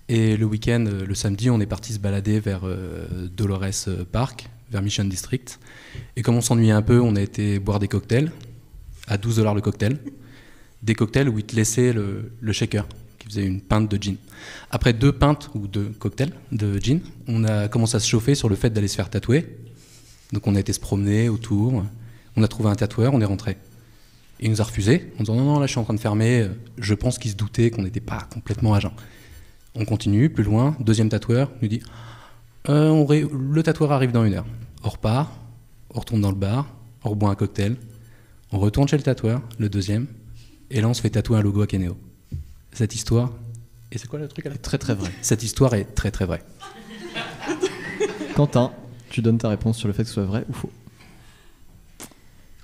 Et le week-end, le samedi, on est parti se balader vers Dolores Park, vers Mission District. Et comme on s'ennuyait un peu, on a été boire des cocktails, à $12 le cocktail. Des cocktails où ils te laissaient le shaker, qui faisait une pinte de gin. Après 2 pintes ou 2 cocktails de gin, on a commencé à se chauffer sur le fait d'aller se faire tatouer. Donc on a été se promener autour, on a trouvé un tatoueur, on est rentré. Et il nous a refusé en disant non, là je suis en train de fermer, je pense qu'il se doutait qu'on n'était pas complètement à jeun. On continue, plus loin, deuxième tatoueur nous dit le tatoueur arrive dans 1 heure. On repart, on retourne dans le bar, on reboit un cocktail, on retourne chez le tatoueur, le deuxième, et là on se fait tatouer un logo Akeneo. Cette histoire, et c'est quoi le truc là ? Très très vrai. Cette histoire est très très vraie. Quentin, tu donnes ta réponse sur le fait que ce soit vrai ou faux.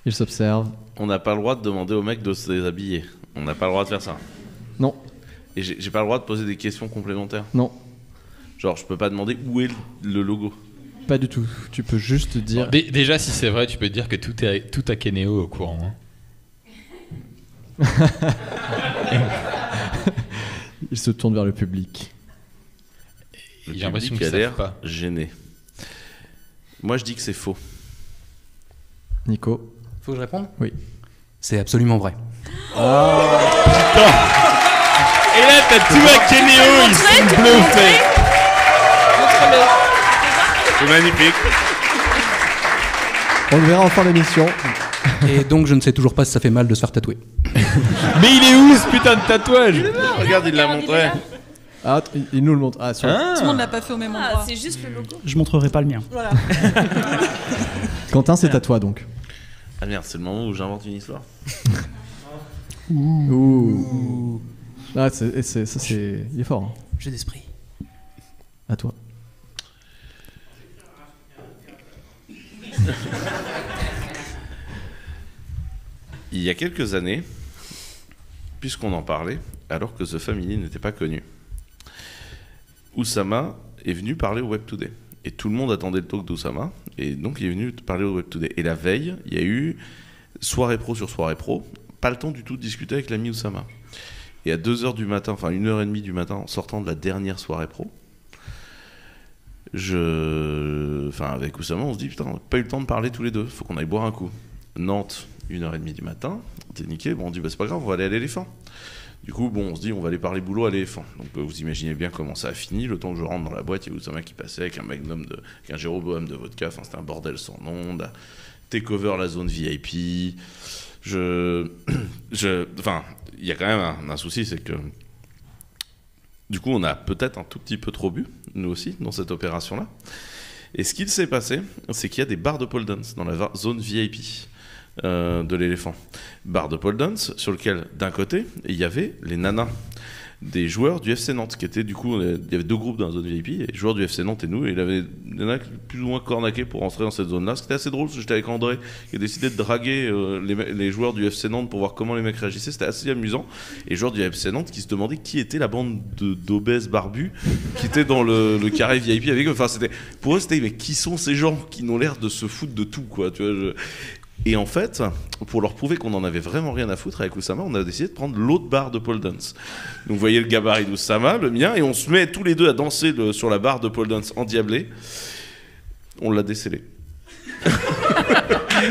Il s'observe. On n'a pas le droit de demander au mec de se déshabiller. On n'a pas le droit de faire ça. Non. Et j'ai pas le droit de poser des questions complémentaires. Non. Genre, je peux pas demander où est le logo. Pas du tout. Tu peux juste dire. Bon, déjà, si c'est vrai, tu peux dire que tout Akeneo est au courant. Hein. Il se tourne vers le public. J'ai l'impression qu'il a l'air gêné. Moi, je dis que c'est faux. Nico. Faut que je réponde ? Oui. C'est absolument vrai. Oh putain. Et là, t'as tout Akeneo, ils sont bluffés. Montre-le. C'est magnifique. On le verra en fin d'émission. Et donc, je ne sais toujours pas si ça fait mal de se faire tatouer. Mais il est où ce putain de tatouage ? Regarde, il l'a montré. Ah, il nous le montre. Ah, Tout le monde l'a pas fait au même endroit. C'est juste le logo. Je montrerai pas le mien. Voilà. Quentin, c'est à toi donc. Ah merde, c'est le moment où j'invente une histoire. Ouh. Ah, il est fort. Hein. Jeu d'esprit. À toi. Il y a quelques années, puisqu'on en parlait, alors que The Family n'était pas connu, Oussama est venu parler au Web Today. Et tout le monde attendait le talk d'Oussama, et donc il est venu parler au Web Today. Et la veille, il y a eu soirée pro sur soirée pro, pas le temps du tout de discuter avec l'ami Oussama. Et à 2h du matin, enfin 1h30 du matin, en sortant de la dernière soirée pro, avec Oussama, on se dit, putain, on n'a pas eu le temps de parler tous les deux, faut qu'on aille boire un coup. Nantes, 1h30 du matin, t'es niqué, bon, on dit, bah, c'est pas grave, on va aller à l'Éléphant. Du coup, bon, on se dit, on va aller parler boulot à l'Éléphant. Donc vous imaginez bien comment ça a fini. Le temps que je rentre dans la boîte, il y a Oussama qui passait avec un magnum, avec un Jéroboam de vodka, enfin c'était un bordel sans nom. Take over la zone VIP. Enfin, il y a quand même un souci, c'est que du coup, on a peut-être un tout petit peu trop bu, nous aussi, dans cette opération-là. Et ce qu'il s'est passé, c'est qu'il y a des bars de pole dance dans la zone VIP de l'Éléphant. Bar de pole dance sur lequel, d'un côté, il y avait les nanas des joueurs du FC Nantes, qui étaient du coup, il y avait deux groupes dans la zone VIP, les joueurs du FC Nantes et nous, et il y avait des nanas plus ou moins cornaquées pour rentrer dans cette zone-là. C'était assez drôle, parce que j'étais avec André, qui a décidé de draguer les joueurs du FC Nantes pour voir comment les mecs réagissaient. C'était assez amusant. Et les joueurs du FC Nantes qui se demandaient qui était la bande d'obèses barbus qui était dans le carré VIP avec eux. Enfin, pour eux, c'était, mais qui sont ces gens qui n'ont l'air de se foutre de tout, quoi, tu vois, Et en fait, pour leur prouver qu'on en avait vraiment rien à foutre avec Oussama, on a décidé de prendre l'autre bar de pole dance. Donc vous voyez le gabarit d'Oussama, le mien, et on se met tous les deux à danser sur la barre de pole dance endiablée. On l'a décellé.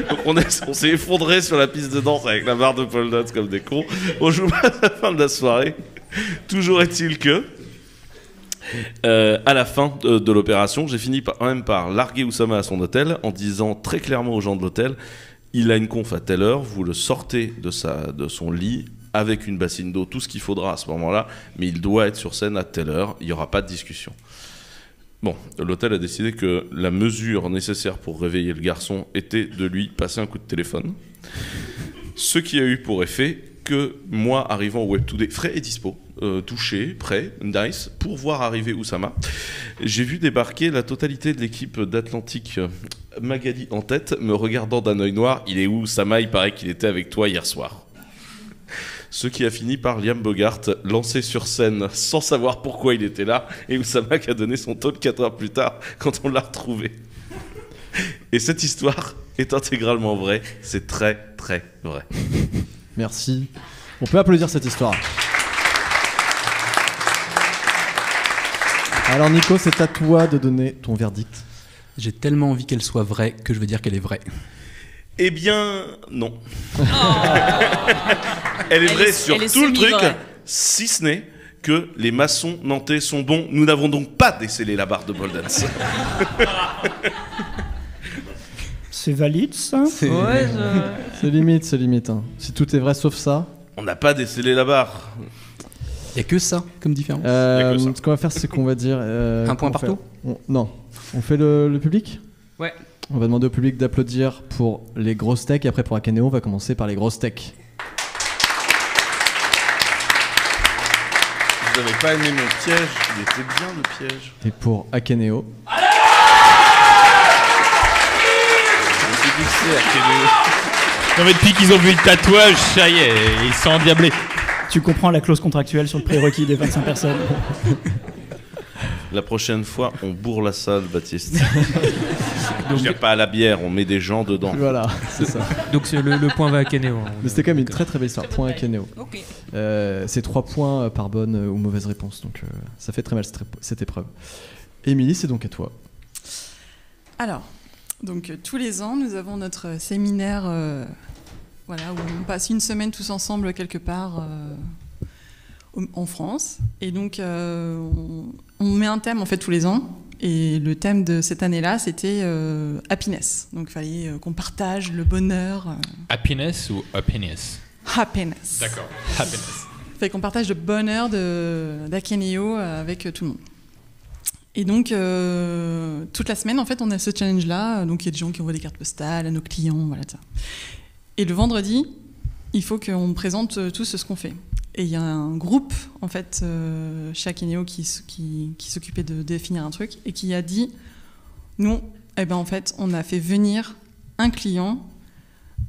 Donc on s'est effondré sur la piste de danse avec la barre de pole dance comme des cons. On joue à la fin de la soirée. Toujours est-il que... à la fin de l'opération, j'ai fini quand même par larguer Oussama à son hôtel en disant très clairement aux gens de l'hôtel, il a une conf à telle heure, vous le sortez de son lit avec une bassine d'eau, tout ce qu'il faudra à ce moment-là, mais il doit être sur scène à telle heure, il n'y aura pas de discussion. Bon, l'hôtel a décidé que la mesure nécessaire pour réveiller le garçon était de lui passer un coup de téléphone, ce qui a eu pour effet que moi, arrivant au Web Today, frais et dispo, touché, prêt, nice, pour voir arriver Oussama, j'ai vu débarquer la totalité de l'équipe d'Atlantique, Magali en tête, me regardant d'un œil noir. Il est où Oussama? Il paraît qu'il était avec toi hier soir. Ce qui a fini par Liam Bogart lancé sur scène sans savoir pourquoi il était là, et Oussama qui a donné son talk 4 heures plus tard quand on l'a retrouvé. Et cette histoire est intégralement vraie, c'est très très vrai. Merci. On peut applaudir cette histoire. Alors Nico, c'est à toi de donner ton verdict. J'ai tellement envie qu'elle soit vraie que je vais dire qu'elle est vraie. Eh bien, non. Oh. Elle est vraie sur tout le truc, si ce n'est que les maçons nantais sont bons. Nous n'avons donc pas décellé la barre de pole dance. C'est valide, ça? Ouais, c'est limite. Hein. Si tout est vrai sauf ça... On n'a pas décellé la barre. Il n'y a que ça comme différence. Ce qu'on va faire, c'est qu'on va dire... un point partout? Non. On fait le public? Ouais. On va demander au public d'applaudir pour les grosses techs, et après pour Akeneo, on va commencer par les grosses techs. Vous n'avez pas aimé mon piège? Il était bien le piège. Et pour Akeneo... Non mais depuis qu'ils ont vu le tatouage, ça y est, ils sont endiablés. Tu comprends la clause contractuelle sur le prérequis des 25 personnes. La prochaine fois, on bourre la salle, Baptiste. Je veux dire, pas à la bière, on met des gens dedans. Voilà, c'est ça. Donc le point va à Kenéo. Mais c'était quand même une très très belle histoire. Point à Kenéo. Ok. C'est 3 points par bonne ou mauvaise réponse, donc ça fait très mal cette épreuve. Émilie, c'est donc à toi. Alors, donc tous les ans, nous avons notre séminaire voilà, où on passe une semaine tous ensemble quelque part en France. Et donc, on met un thème en fait tous les ans. Et le thème de cette année-là, c'était happiness. Donc, il fallait qu'on partage le bonheur. Happiness ou happiness? Happiness. D'accord, happiness. Il fallait qu'on partage le bonheur d'Akeneo avec tout le monde. Et donc, toute la semaine, en fait, on a ce challenge-là. Donc, il y a des gens qui envoient des cartes postales à nos clients, voilà ça. Et le vendredi, il faut qu'on présente tous ce qu'on fait. Et il y a un groupe, en fait, chez Akeneo qui s'occupait de définir un truc et qui a dit, nous, en fait, on a fait venir un client,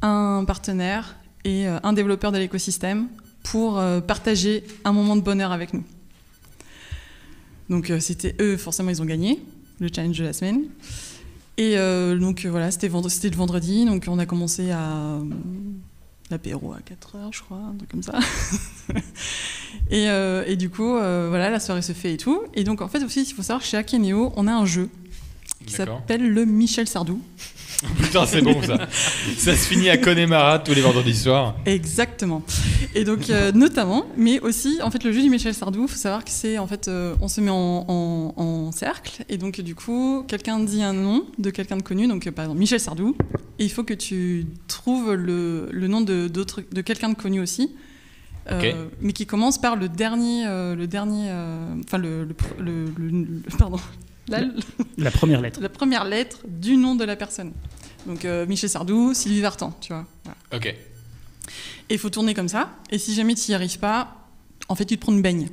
un partenaire et un développeur de l'écosystème pour partager un moment de bonheur avec nous. Donc, c'était eux, forcément, ils ont gagné le challenge de la semaine. Et donc, voilà, c'était le vendredi. Donc, on a commencé à... l'apéro à 4h, je crois, un truc comme ça. et du coup, voilà, la soirée se fait et tout. Et donc, en fait, aussi, il faut savoir, chez Akeneo, on a un jeu qui s'appelle le Michel Sardou. Putain, c'est bon ça. Ça se finit à Connemara tous les vendredis soirs. Exactement. Et donc, notamment, mais aussi, en fait, le jeu du Michel Sardou, il faut savoir que c'est, en fait, on se met en cercle. Et donc, du coup, quelqu'un dit un nom de quelqu'un de connu. Donc, par exemple, Michel Sardou. Et il faut que tu trouves le nom de quelqu'un de connu aussi. Okay. Mais qui commence par le dernier, pardon. La première lettre. La première lettre du nom de la personne. Donc Michel Sardou, Sylvie Vartan, tu vois. Voilà. Ok. Et il faut tourner comme ça. Et si jamais tu n'y arrives pas, en fait, tu te prends une baigne.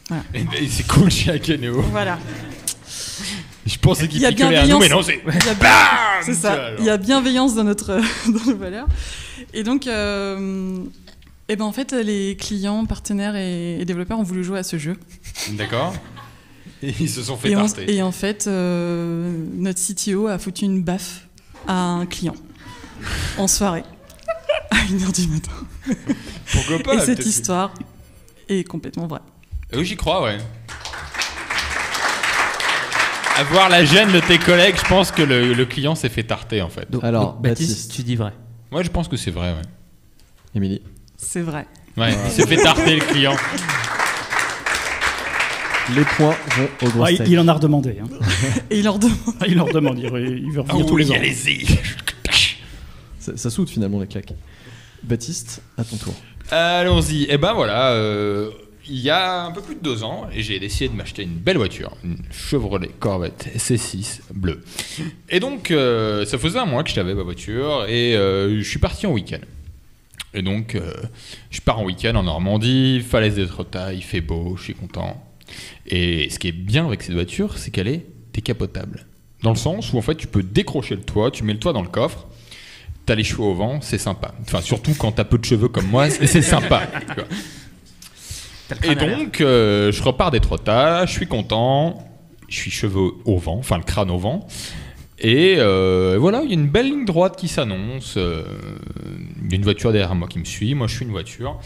Voilà. Et c'est cool chez Akeneo. Voilà. Je pensais qu'il picolait à nous, mais non, c'est... C'est ça. Il y a bienveillance dans nos valeurs. Et donc... en fait, les clients, partenaires et développeurs ont voulu jouer à ce jeu. D'accord. Et ils se sont fait tarter. Et en fait, notre CTO a foutu une baffe à un client en soirée à 1h du matin. Pourquoi pas? Et cette histoire est complètement vraie. Oui, j'y crois, ouais. Avoir la gêne de tes collègues, je pense que le client s'est fait tarter en fait. Donc, Baptiste, tu dis vrai? Moi, je pense que c'est vrai, ouais. Émilie? C'est vrai. Ouais, il s'est fait tarter le client. Les points vont au gros steak. Il en a redemandé. Hein. Et il leur demande. Il leur demande. Il veut revenir tous les ans. Allez-y. Ça soude finalement les claques. Baptiste, à ton tour. Allons-y. Et ben voilà, il y a un peu plus de 2 ans, j'ai décidé de m'acheter une belle voiture, une Chevrolet Corvette C6 bleue. Et donc, ça faisait un mois que j'avais ma voiture et je suis parti en week-end. Et donc, je pars en week-end en Normandie, falaise d'Étretat, il fait beau, je suis content. Et ce qui est bien avec cette voiture, c'est qu'elle est décapotable. Dans le sens où en fait tu peux décrocher le toit, tu mets le toit dans le coffre, t'as les cheveux au vent, c'est sympa. Enfin surtout quand t'as peu de cheveux comme moi, c'est sympa. Et donc je repars d'Étretat, je suis content, je suis cheveux au vent, enfin le crâne au vent. Et voilà, il y a une belle ligne droite qui s'annonce. Il y a une voiture derrière moi qui me suit, moi je suis une voiture.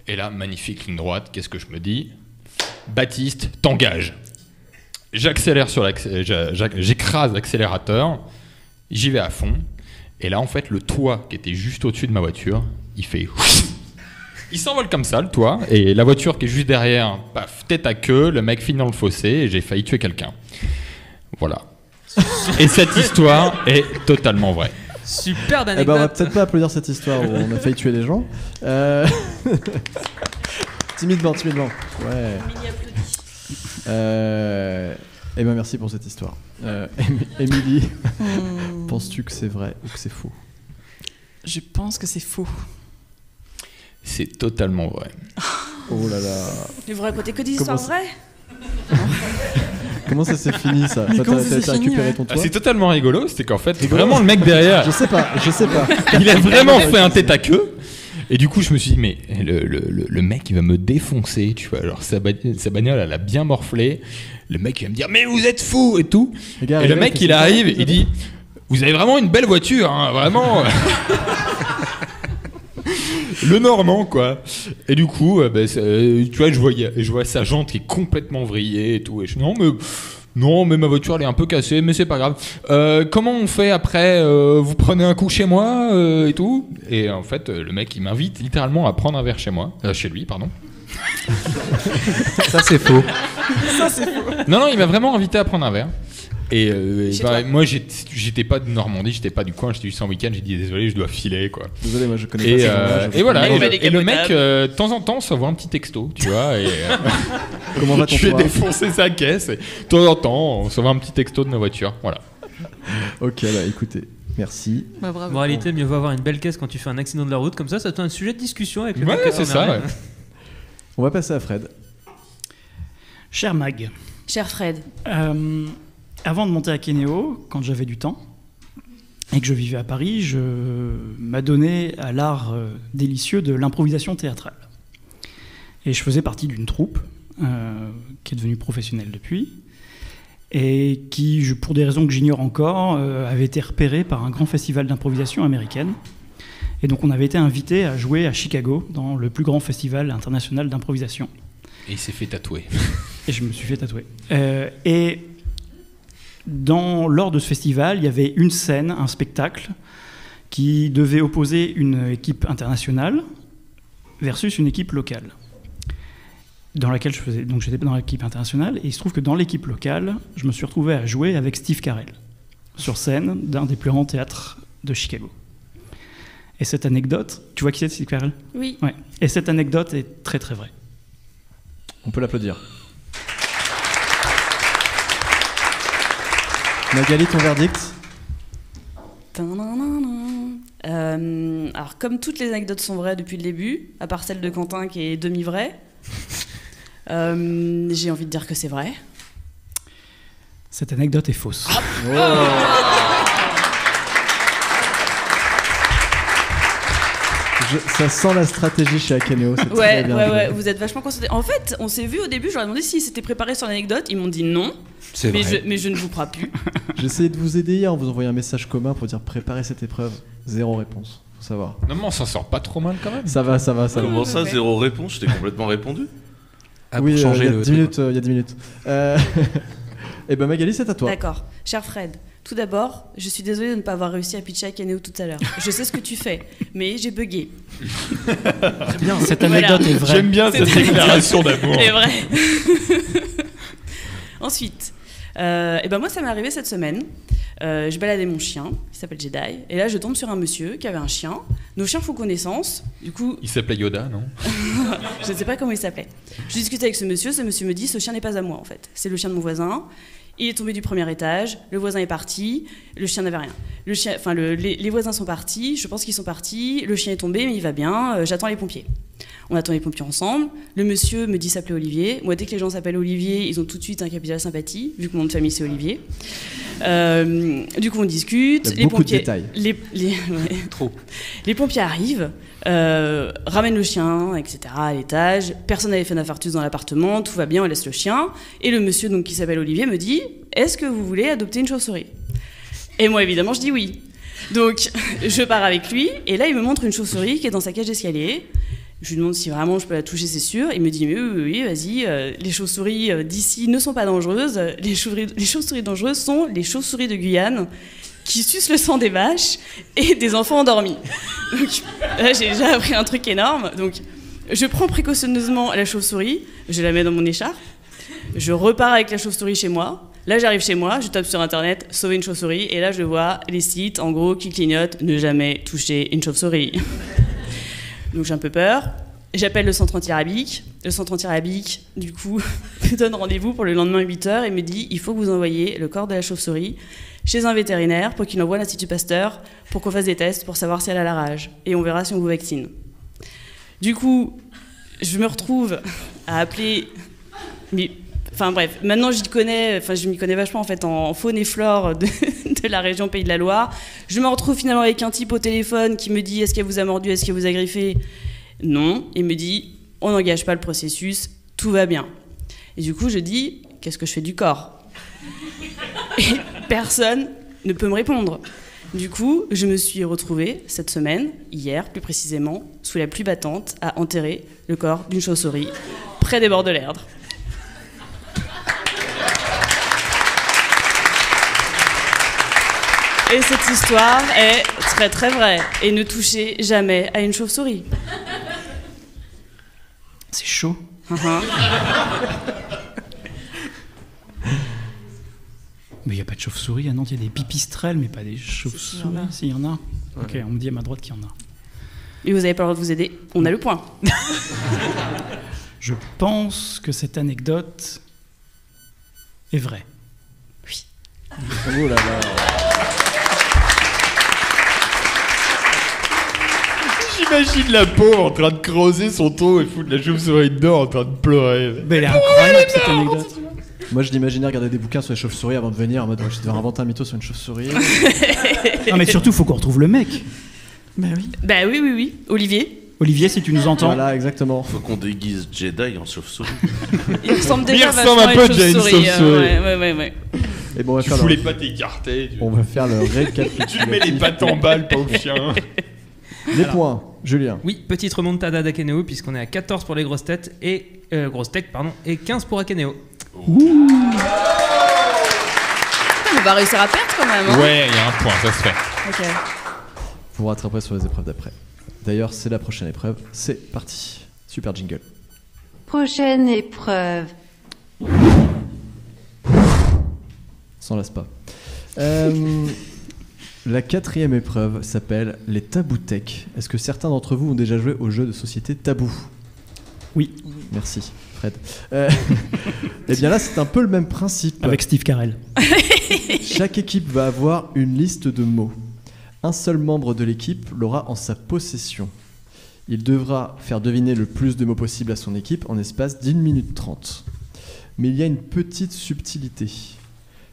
Et là, magnifique ligne droite, qu'est-ce que je me dis ? Baptiste, t'engages. J'accélère j'écrase l'accélérateur, j'y vais à fond. Et là, en fait, le toit qui était juste au-dessus de ma voiture, il fait... Il s'envole comme ça, le toit, et la voiture qui est juste derrière, paf, tête à queue, le mec finit dans le fossé, et j'ai failli tuer quelqu'un. Voilà. Et cette histoire est totalement vraie. Superbe anecdote. Eh ben, on va peut-être pas applaudir cette histoire où on a failli tuer des gens. Timidement. Ouais. Eh ben merci pour cette histoire. Émilie, penses-tu que c'est vrai ou que c'est faux ? Je pense que c'est faux. C'est totalement vrai. Oh là là. Du vrai côté que des histoires vraies. Comment ça s'est fini ça ? T'as récupéré ton toit ? C'est totalement rigolo, c'était qu'en fait, vraiment le mec derrière. Je sais pas. Il a vraiment fait un tête à queue. Et du coup, je me suis dit, mais le mec, il va me défoncer, tu vois. Alors, sa bagnole, elle a bien morflé. Le mec, il va me dire, mais vous êtes fou et tout. Et le mec, il arrive, il dit, vous avez vraiment une belle voiture, hein, vraiment. Le Normand, quoi. Et du coup, tu vois, je vois sa jante qui est complètement vrillée et tout. Et je dis, non, mais ma voiture, elle est un peu cassée, mais c'est pas grave. Comment on fait après vous prenez un coup chez moi et tout. Et en fait, le mec, il m'invite littéralement à prendre un verre chez lui, pardon. Ça, c'est faux. Non, il m'a vraiment invité à prendre un verre. Et moi, j'étais pas de Normandie, j'étais pas du coin, j'étais juste en week-end. J'ai dit désolé, je dois filer, quoi. Désolé, moi je connais pas ça. Et voilà, et le mec, de temps en temps, s'envoie un petit texto, tu vois. Et, comment va ton je soir ? fais défoncer sa caisse. Et de temps en temps, on s'envoie un petit texto de ma voiture. Voilà. Ok, bah écoutez, merci. Bah, bravo. Moralité, mieux vaut avoir une belle caisse quand tu fais un accident de la route, comme ça te donne un sujet de discussion avec le Ouais, mec. c'est ça. Ouais. On va passer à Fred. Cher Mag, Cher Fred. avant de monter à Kenéo, quand j'avais du temps et que je vivais à Paris, je m'adonnais à l'art délicieux de l'improvisation théâtrale. Et je faisais partie d'une troupe qui est devenue professionnelle depuis et qui, pour des raisons que j'ignore encore, avait été repérée par un grand festival d'improvisation américaine. Et donc on avait été invité à jouer à Chicago dans le plus grand festival international d'improvisation. Et il s'est fait tatouer. Et je me suis fait tatouer. Lors de ce festival, il y avait une scène, un spectacle, qui devait opposer une équipe internationale versus une équipe locale, dans laquelle je faisais. Donc j'étais dans l'équipe internationale, et il se trouve que dans l'équipe locale, je me suis retrouvé à jouer avec Steve Carell, sur scène d'un des plus grands théâtres de Chicago. Et cette anecdote, tu vois qui c'est, Steve Carell ? Oui. Ouais. Et cette anecdote est très très vraie. On peut l'applaudir. Magali, ton verdict ? Alors, comme toutes les anecdotes sont vraies depuis le début, à part celle de Quentin qui est demi-vraie, j'ai envie de dire que c'est vrai. Cette anecdote est fausse. Ça sent la stratégie chez Akeneo. Ouais, vous êtes vachement concentrés. En fait, on s'est vu au début, j'aurais demandé s'ils s'étaient préparés sur l'anecdote, ils m'ont dit non. Mais je ne vous crois plus. J'ai essayé de vous aider hier en vous envoyant un message commun pour dire préparez cette épreuve. 0 réponse. Faut savoir. Non, mais on s'en sort pas trop mal quand même. Ça va. Comment ça, 0 réponse ? Je t'ai complètement répondu. Oui, il y a 10 minutes. Et ben Magali, c'est à toi. D'accord. Cher Fred, tout d'abord, je suis désolée de ne pas avoir réussi à pitcher à Kenéo tout à l'heure. Je sais ce que tu fais, mais j'ai bugué. Très bien, cette anecdote est vraie. J'aime bien cette déclaration d'amour. C'est vrai. Ensuite, moi ça m'est arrivé cette semaine. Je baladais mon chien, qui s'appelle Jedi, et là je tombe sur un monsieur qui avait un chien. Nos chiens font connaissance, du coup... Il s'appelait Yoda, non ? Je ne sais pas comment il s'appelait. Je discutais avec ce monsieur me dit, ce chien n'est pas à moi en fait. C'est le chien de mon voisin, il est tombé du premier étage, le voisin est parti, le chien n'avait rien. Les voisins sont partis, je pense qu'ils sont partis, le chien est tombé mais il va bien, j'attends les pompiers. On attend les pompiers ensemble. Le monsieur me dit s'appeler Olivier. Moi, dès que les gens s'appellent Olivier, ils ont tout de suite un capital sympathie, vu que mon nom de famille c'est Olivier. Du coup, on discute. Il y a beaucoup de détails. Trop. Les pompiers arrivent, ramènent le chien, etc. à l'étage. Personne n'avait fait d'infarctus dans l'appartement. Tout va bien, on laisse le chien. Et le monsieur donc, qui s'appelle Olivier me dit est-ce que vous voulez adopter une chauve-souris ? Et moi, évidemment, je dis oui. Donc, je pars avec lui. Et là, il me montre une chauve-souris qui est dans sa cage d'escalier. Je lui demande si vraiment je peux la toucher, c'est sûr. Il me dit oui, vas-y. Les chauves-souris d'ici ne sont pas dangereuses. Les chauves-souris dangereuses sont les chauves-souris de Guyane qui sucent le sang des vaches et des enfants endormis. Donc là, j'ai déjà appris un truc énorme. Donc, je prends précautionneusement la chauve-souris, je la mets dans mon écharpe, je repars avec la chauve-souris chez moi. Là, j'arrive chez moi, je tape sur internet, sauver une chauve-souris, et là, je vois les sites, en gros, qui clignotent, ne jamais toucher une chauve-souris. Donc j'ai un peu peur. J'appelle le centre anti-rabique. Le centre anti-rabique, du coup, me donne rendez-vous pour le lendemain 8h et me dit il faut que vous envoyiez le corps de la chauve-souris chez un vétérinaire pour qu'il l'envoie à l'Institut Pasteur pour qu'on fasse des tests pour savoir si elle a la rage. Et on verra si on vous vaccine. Du coup, je me retrouve à appeler... Mais Enfin bref, maintenant je m'y connais vachement en fait en faune et flore de la région Pays de la Loire. Je me retrouve finalement avec un type au téléphone qui me dit est-ce qu'elle vous a mordu, est-ce qu'elle vous a griffé? Non, il me dit on n'engage pas le processus, tout va bien. Et du coup je dis qu'est-ce que je fais du corps? Et personne ne peut me répondre. Du coup, je me suis retrouvée cette semaine, hier plus précisément, sous la pluie battante, à enterrer le corps d'une chauve-souris près des bords de l'Erdre. Et cette histoire est très très vraie. Et ne touchez jamais à une chauve-souris. C'est chaud. Mais il n'y a pas de chauve-souris à Nantes, il y a des pipistrelles, mais pas des chauves-souris. Si, il y en a. Ouais. Ok, on me dit à ma droite qu'il y en a. Et vous n'avez pas le droit de vous aider, on a le point. Je pense que cette anecdote est vraie. Oui. Oh là là. J'imagine la pauvre en train de creuser son trou et foutre la chauve-souris dedans en train de pleurer. Mais elle est incroyable cette anecdote. Moi je l'imaginais regarder des bouquins sur les chauves-souris avant de venir en mode je devais inventer un mytho sur une chauve-souris. Non mais surtout faut qu'on retrouve le mec. Bah oui. Bah oui. Olivier, si tu nous entends. Voilà, exactement. Faut qu'on déguise Jedi en chauve-souris. Il ressemble déjà un peu déjà à une chauve-souris. Ouais. Et bon, on va tu faire fous les pattes écartées. On va faire le récapitulatif. Tu mets les pattes en balle, pauvre chien. Les points, Julien. Oui, petite remontada d'Akeneo, puisqu'on est à 14 pour les grosses têtes et et 15 pour Akeneo. On va réussir à perdre quand même. Hein. Ouais, il y a un point, ça se fait. Ok. Vous vous rattraperez sur les épreuves d'après. D'ailleurs, c'est la prochaine épreuve. C'est parti. Super jingle. Prochaine épreuve. S'en lasse pas. La quatrième épreuve s'appelle les Tabou Tech. Est-ce que certains d'entre vous ont déjà joué au jeu de société Tabou? Oui. Merci, Fred. Et bien là, c'est un peu le même principe. Avec Steve Carell. Chaque équipe va avoir une liste de mots. Un seul membre de l'équipe l'aura en sa possession. Il devra faire deviner le plus de mots possible à son équipe en espace d'1 minute 30. Mais il y a une petite subtilité.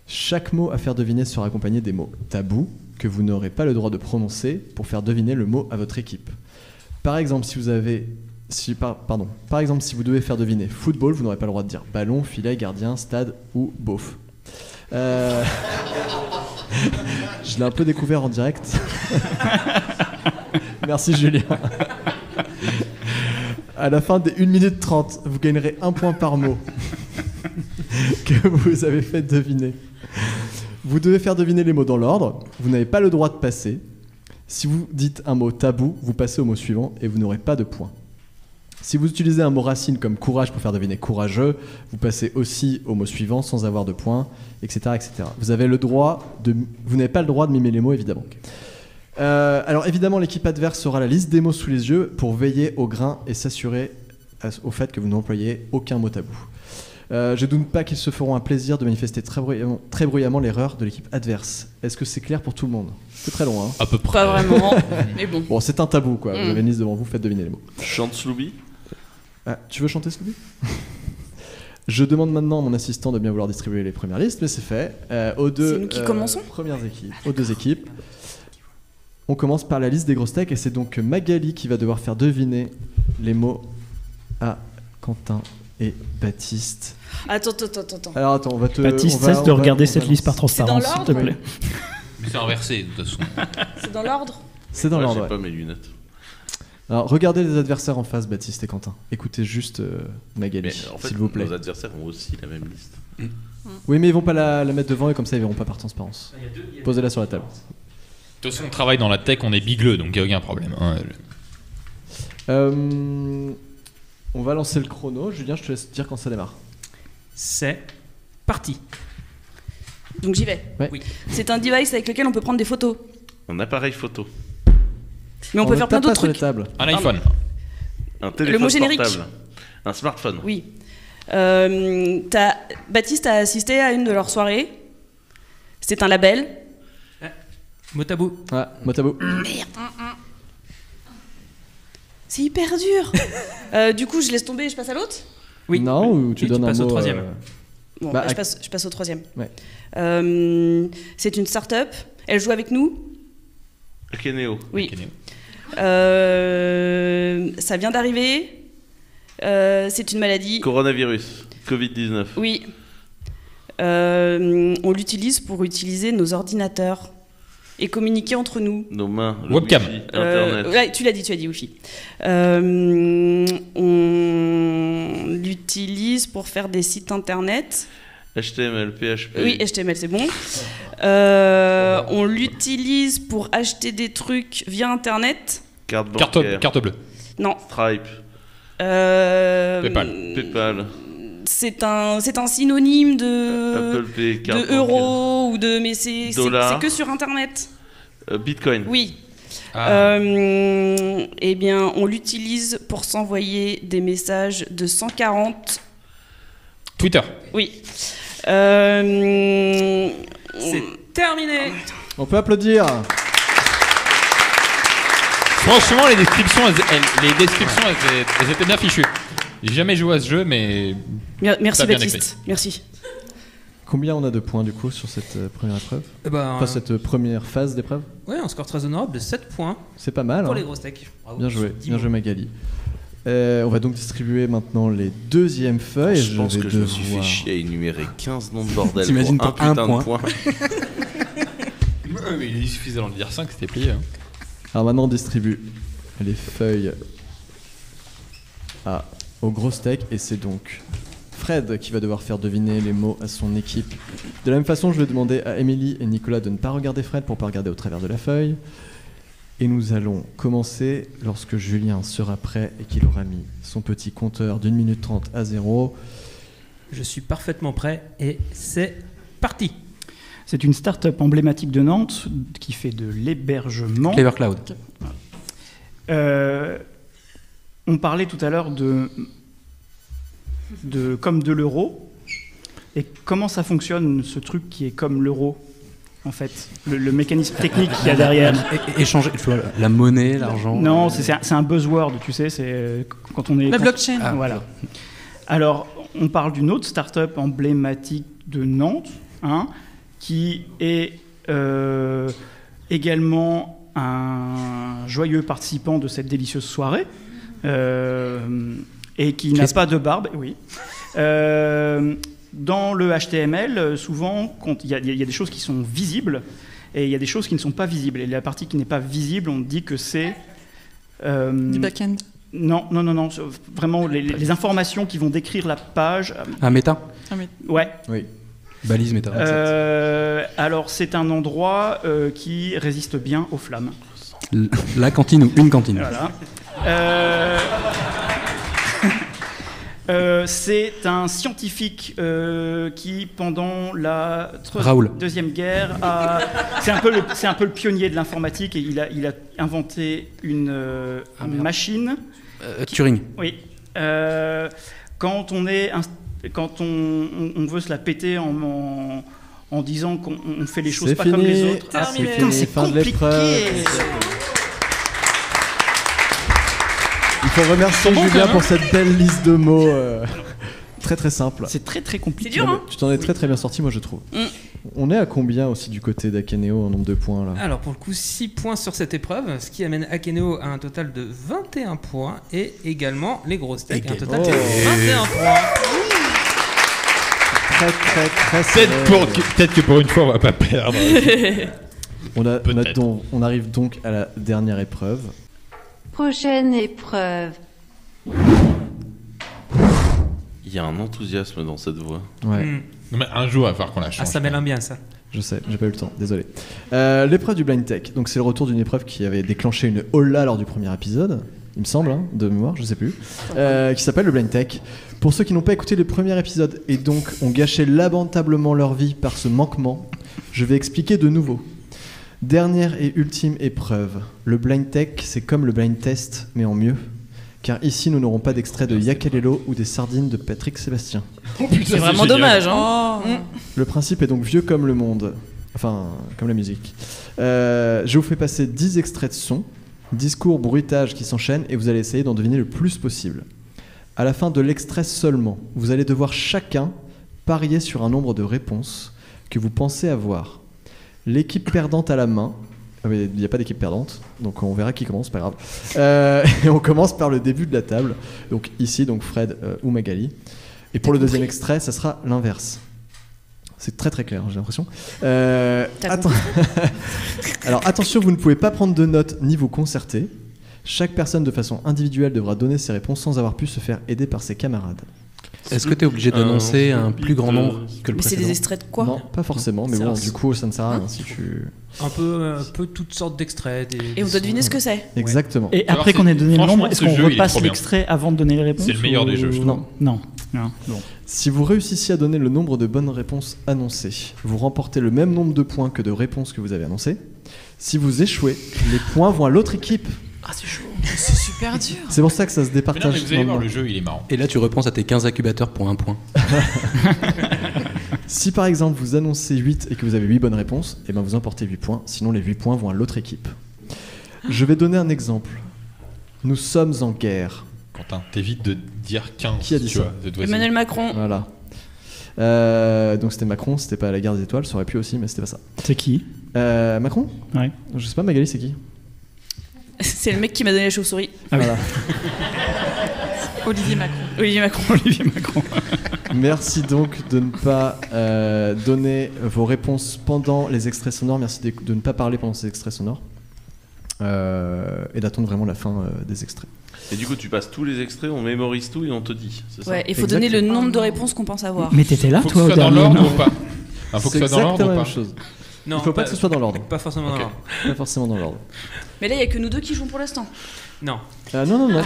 Chaque mot à faire deviner sera accompagné des mots tabous que vous n'aurez pas le droit de prononcer pour faire deviner le mot à votre équipe. Par exemple, si vous devez faire deviner football, vous n'aurez pas le droit de dire ballon, filet, gardien, stade ou beauf. Je l'ai un peu découvert en direct. Merci Julien. À la fin des 1 minute 30, vous gagnerez 1 point par mot que vous avez fait deviner. Vous devez faire deviner les mots dans l'ordre. Vous n'avez pas le droit de passer. Si vous dites un mot tabou, vous passez au mot suivant et vous n'aurez pas de points. Si vous utilisez un mot racine comme courage pour faire deviner courageux, vous passez aussi au mot suivant sans avoir de points, etc. etc. Vous n'avez pas le droit de mimer les mots, évidemment. Alors évidemment, l'équipe adverse aura la liste des mots sous les yeux pour veiller au grain et s'assurer au fait que vous n'employez aucun mot tabou. Je ne doute pas qu'ils se feront un plaisir de manifester très bruyamment l'erreur de l'équipe adverse. Est-ce que c'est clair pour tout le monde? C'est très long, hein? À peu près. Pas vraiment, mais bon. Bon, c'est un tabou, quoi. Vous avez une liste devant vous, faites deviner les mots. Chante Slooby. Ah, tu veux chanter, Slooby? Je demande maintenant à mon assistant de bien vouloir distribuer les premières listes, mais c'est fait. C'est nous qui commençons. Aux deux équipes. On commence par la liste des grosses tech et c'est donc Magali qui va devoir faire deviner les mots à Quentin et Baptiste. Attends. Alors attends, Baptiste, cesse de regarder cette liste par transparence, s'il te plaît. Mais c'est inversé, de toute façon. C'est dans l'ordre? C'est dans l'ordre. J'ai pas mes lunettes. Alors regardez les adversaires en face, Baptiste et Quentin. Écoutez juste Magali, en fait, s'il vous plaît. Nos adversaires ont aussi la même liste. Oui, mais ils vont pas la mettre devant et comme ça ils verront pas par transparence. Posez-la sur la table. De toute façon, on travaille dans la tech, on est bigleux, donc il n'y a aucun problème. Hein. On va lancer le chrono. Julien, je te laisse dire quand ça démarre. C'est parti. Donc j'y vais. Ouais. Oui. C'est un device avec lequel on peut prendre des photos. Un appareil photo. Mais on peut faire plein d'autres trucs. Un iPhone. Un téléphone mot générique. portable. Un smartphone. Oui. Baptiste a assisté à une de leurs soirées. C'est un label. Mot tabou. Ouais, mot tabou. Merde. C'est hyper dur. Du coup, je laisse tomber et je passe à l'autre. Oui. Non, ou tu Oui, donnes tu un passes mot au troisième. Bon, Bah, je passe au troisième. Ouais. C'est une start-up. Elle joue avec nous. Akeneo. Oui. Ça vient d'arriver. C'est une maladie. Coronavirus. Covid-19. Oui. On l'utilise pour utiliser nos ordinateurs et communiquer entre nous. Nos mains. Le Webcam. Wi-Fi, Internet. Ouais, tu l'as dit, Wi-Fi. On l'utilise pour faire des sites internet. HTML, PHP. Oui, HTML, c'est bon. On l'utilise pour acheter des trucs via internet. Carte bancaire. Carte bleue. Non. Stripe. PayPal. C'est un synonyme de Apple Pay, carte de euro ou de, mais c'est que sur internet. Bitcoin. Oui. Ah. Eh bien, on l'utilise pour s'envoyer des messages de 140. Twitter. Oui. C'est terminé. On peut applaudir. Franchement, les descriptions, elles étaient bien fichues. J'ai jamais joué à ce jeu, mais. Merci bien Baptiste. Merci. Combien on a de points du coup sur cette première épreuve? Enfin, cette première phase d'épreuve? Ouais, un score très honorable de 7 points. C'est pas mal. Pour hein. les grosses techs. Bravo. Bien joué Magali. On va donc distribuer maintenant les deuxièmes feuilles. Je pense que je me suis fait chier à énumérer 15 noms de bordel. T'imagines pour pour un un putain point. de point. Mais il suffisait d'en dire 5, c'était plié. Hein. Alors maintenant on distribue les feuilles aux grosses techs et c'est donc Fred qui va devoir faire deviner les mots à son équipe. De la même façon, je vais demander à Émilie et Nicolas de ne pas regarder Fred pour ne pas regarder au travers de la feuille. Et nous allons commencer lorsque Julien sera prêt et qu'il aura mis son petit compteur d'1 minute 30 à 0. Je suis parfaitement prêt et c'est parti. C'est une start-up emblématique de Nantes qui fait de l'hébergement. Clever Cloud. On parlait tout à l'heure comme de l'euro. Et comment ça fonctionne, ce truc qui est comme l'euro, en fait, le mécanisme technique qu'il y a derrière. Échanger la monnaie, l'argent. Non, c'est un buzzword, tu sais, c'est quand on est... La blockchain. Voilà. Alors, on parle d'une autre start-up emblématique de Nantes, qui est également un joyeux participant de cette délicieuse soirée, et qui n'a pas de barbe, oui. Dans le HTML, souvent, il y a des choses qui sont visibles, et il y a des choses qui ne sont pas visibles. Et la partie qui n'est pas visible, on dit que c'est... du back-end. Non. Vraiment, les informations qui vont décrire la page... Un méta. Ouais. Oui. Balise méta. Alors, c'est un endroit qui résiste bien aux flammes. La cantine ou une cantine. Voilà. C'est un scientifique qui, pendant la Deuxième Guerre, c'est un peu le pionnier de l'informatique et il a inventé une machine. Turing. Oui. Quand on veut se la péter en disant qu'on fait les choses pas comme les autres. C'est compliqué. Il faut remercier Julien pour cette belle liste de mots très très simple. C'est très très compliqué. C'est dur, hein. Tu t'en es très très bien sorti, moi je trouve. On est à combien aussi du côté d'Akeneo en nombre de points là? Alors pour le coup 6 points sur cette épreuve, ce qui amène Akeneo à un total de 21 points et également les grosses techs à un total de 21 points. Très Peut-être que pour une fois on va pas perdre. On arrive donc à la dernière épreuve. Prochaine épreuve. Il y a un enthousiasme dans cette voix. Ouais. Non, mais un jour, il va falloir qu'on la change. Ah, ça mêle un bien, ça. Je sais, j'ai pas eu le temps, désolé. L'épreuve du Blind Tech, donc c'est le retour d'une épreuve qui avait déclenché une holla lors du premier épisode, il me semble, de mémoire, je sais plus, qui s'appelle le Blind Tech. Pour ceux qui n'ont pas écouté le premier épisode et donc ont gâché lamentablement leur vie par ce manquement, je vais expliquer de nouveau. Dernière et ultime épreuve. Le Blind Tech, c'est comme le Blind Test, mais en mieux. Car ici, nous n'aurons pas d'extrait de Yakalelo ou des sardines de Patrick Sébastien. Oh, putain, c'est vraiment dommage. Le principe est donc vieux comme le monde. Enfin, comme la musique. Je vous fais passer 10 extraits de son, discours, bruitage qui s'enchaînent, et vous allez essayer d'en deviner le plus possible. À la fin de l'extrait seulement, vous allez devoir chacun Pariez sur un nombre de réponses que vous pensez avoir. L'équipe perdante à la main. Il n'y a pas d'équipe perdante, donc on verra qui commence, pas grave. Et on commence par le début de la table. Donc ici, donc Fred ou Magali. Et pour le deuxième extrait, ça sera l'inverse. C'est très très clair, j'ai l'impression. Alors attention, vous ne pouvez pas prendre de notes ni vous concerter. Chaque personne de façon individuelle devra donner ses réponses sans avoir pu se faire aider par ses camarades. Est-ce que tu es obligé d'annoncer un plus grand nombre que le précédent ? Mais c'est des extraits de quoi ? Non, pas forcément, mais bon, du coup, ça ne sert à rien si tu... Un peu toutes sortes d'extraits. Et on doit deviner ce que c'est. Exactement. Et après qu'on ait donné le nombre, est-ce qu'on repasse l'extrait l'extrait avant de donner les réponses ? C'est le meilleur des jeux, je trouve. Non. Bon. Si vous réussissiez à donner le nombre de bonnes réponses annoncées, vous remportez le même nombre de points que de réponses que vous avez annoncées. Si vous échouez, les points vont à l'autre équipe. Ah, c'est chaud. C'est super dur. C'est pour ça que ça se Mais départage. non, mais vous allez voir, le jeu, il est marrant. Et là, tu repenses à tes 15 incubateurs pour 1 point. Si par exemple vous annoncez 8 et que vous avez 8 bonnes réponses, eh ben vous emportez 8 points, sinon les 8 points vont à l'autre équipe. Je vais donner un exemple. Nous sommes en guerre. Quentin, t'évites de dire 15. Qui a dit ça ? Emmanuel Macron. Voilà. Donc c'était Macron, c'était pas la guerre des étoiles, ça aurait pu aussi, mais c'était pas ça. C'est qui ? Macron ? Ouais. Je sais pas, Magali, c'est qui ? C'est le mec qui m'a donné la chauve-souris. Ah oui. Voilà. Olivier Macron. Merci donc de ne pas donner vos réponses pendant les extraits sonores. Merci de ne pas parler pendant ces extraits sonores. Et d'attendre vraiment la fin des extraits. Et du coup, tu passes tous les extraits, on mémorise tout et on te dit. C'est ça ? Ouais, il faut donner le nombre de réponses qu'on pense avoir. Mais t'étais là, Faut que toi, ce au soit dans dernier l'ordre moment. ou pas ? Faut que ce soit dans l'ordre ou la pas même chose. Non, Il faut pas que ce soit dans l'ordre. Pas forcément dans l'ordre. Pas forcément dans l'ordre. Mais là, il n'y a que nous deux qui jouons pour l'instant. Non. Non. Tout le monde-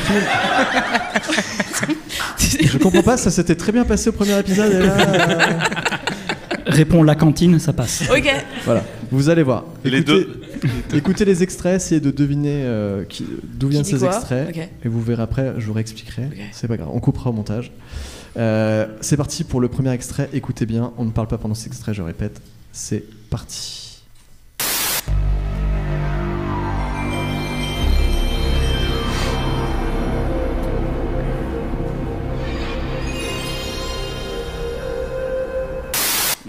Je comprends pas, ça s'était très bien passé au premier épisode et là... Réponds la cantine, ça passe. Ok. Voilà, vous allez voir. Les deux. Écoutez les extraits, essayez de deviner d'où viennent dit ces quoi ? extraits. Ok. Et vous verrez après, je vous réexpliquerai. Ok. C'est pas grave, on coupera au montage. C'est parti pour le premier extrait. Écoutez bien, on ne parle pas pendant cet extrait, je répète. C'est parti.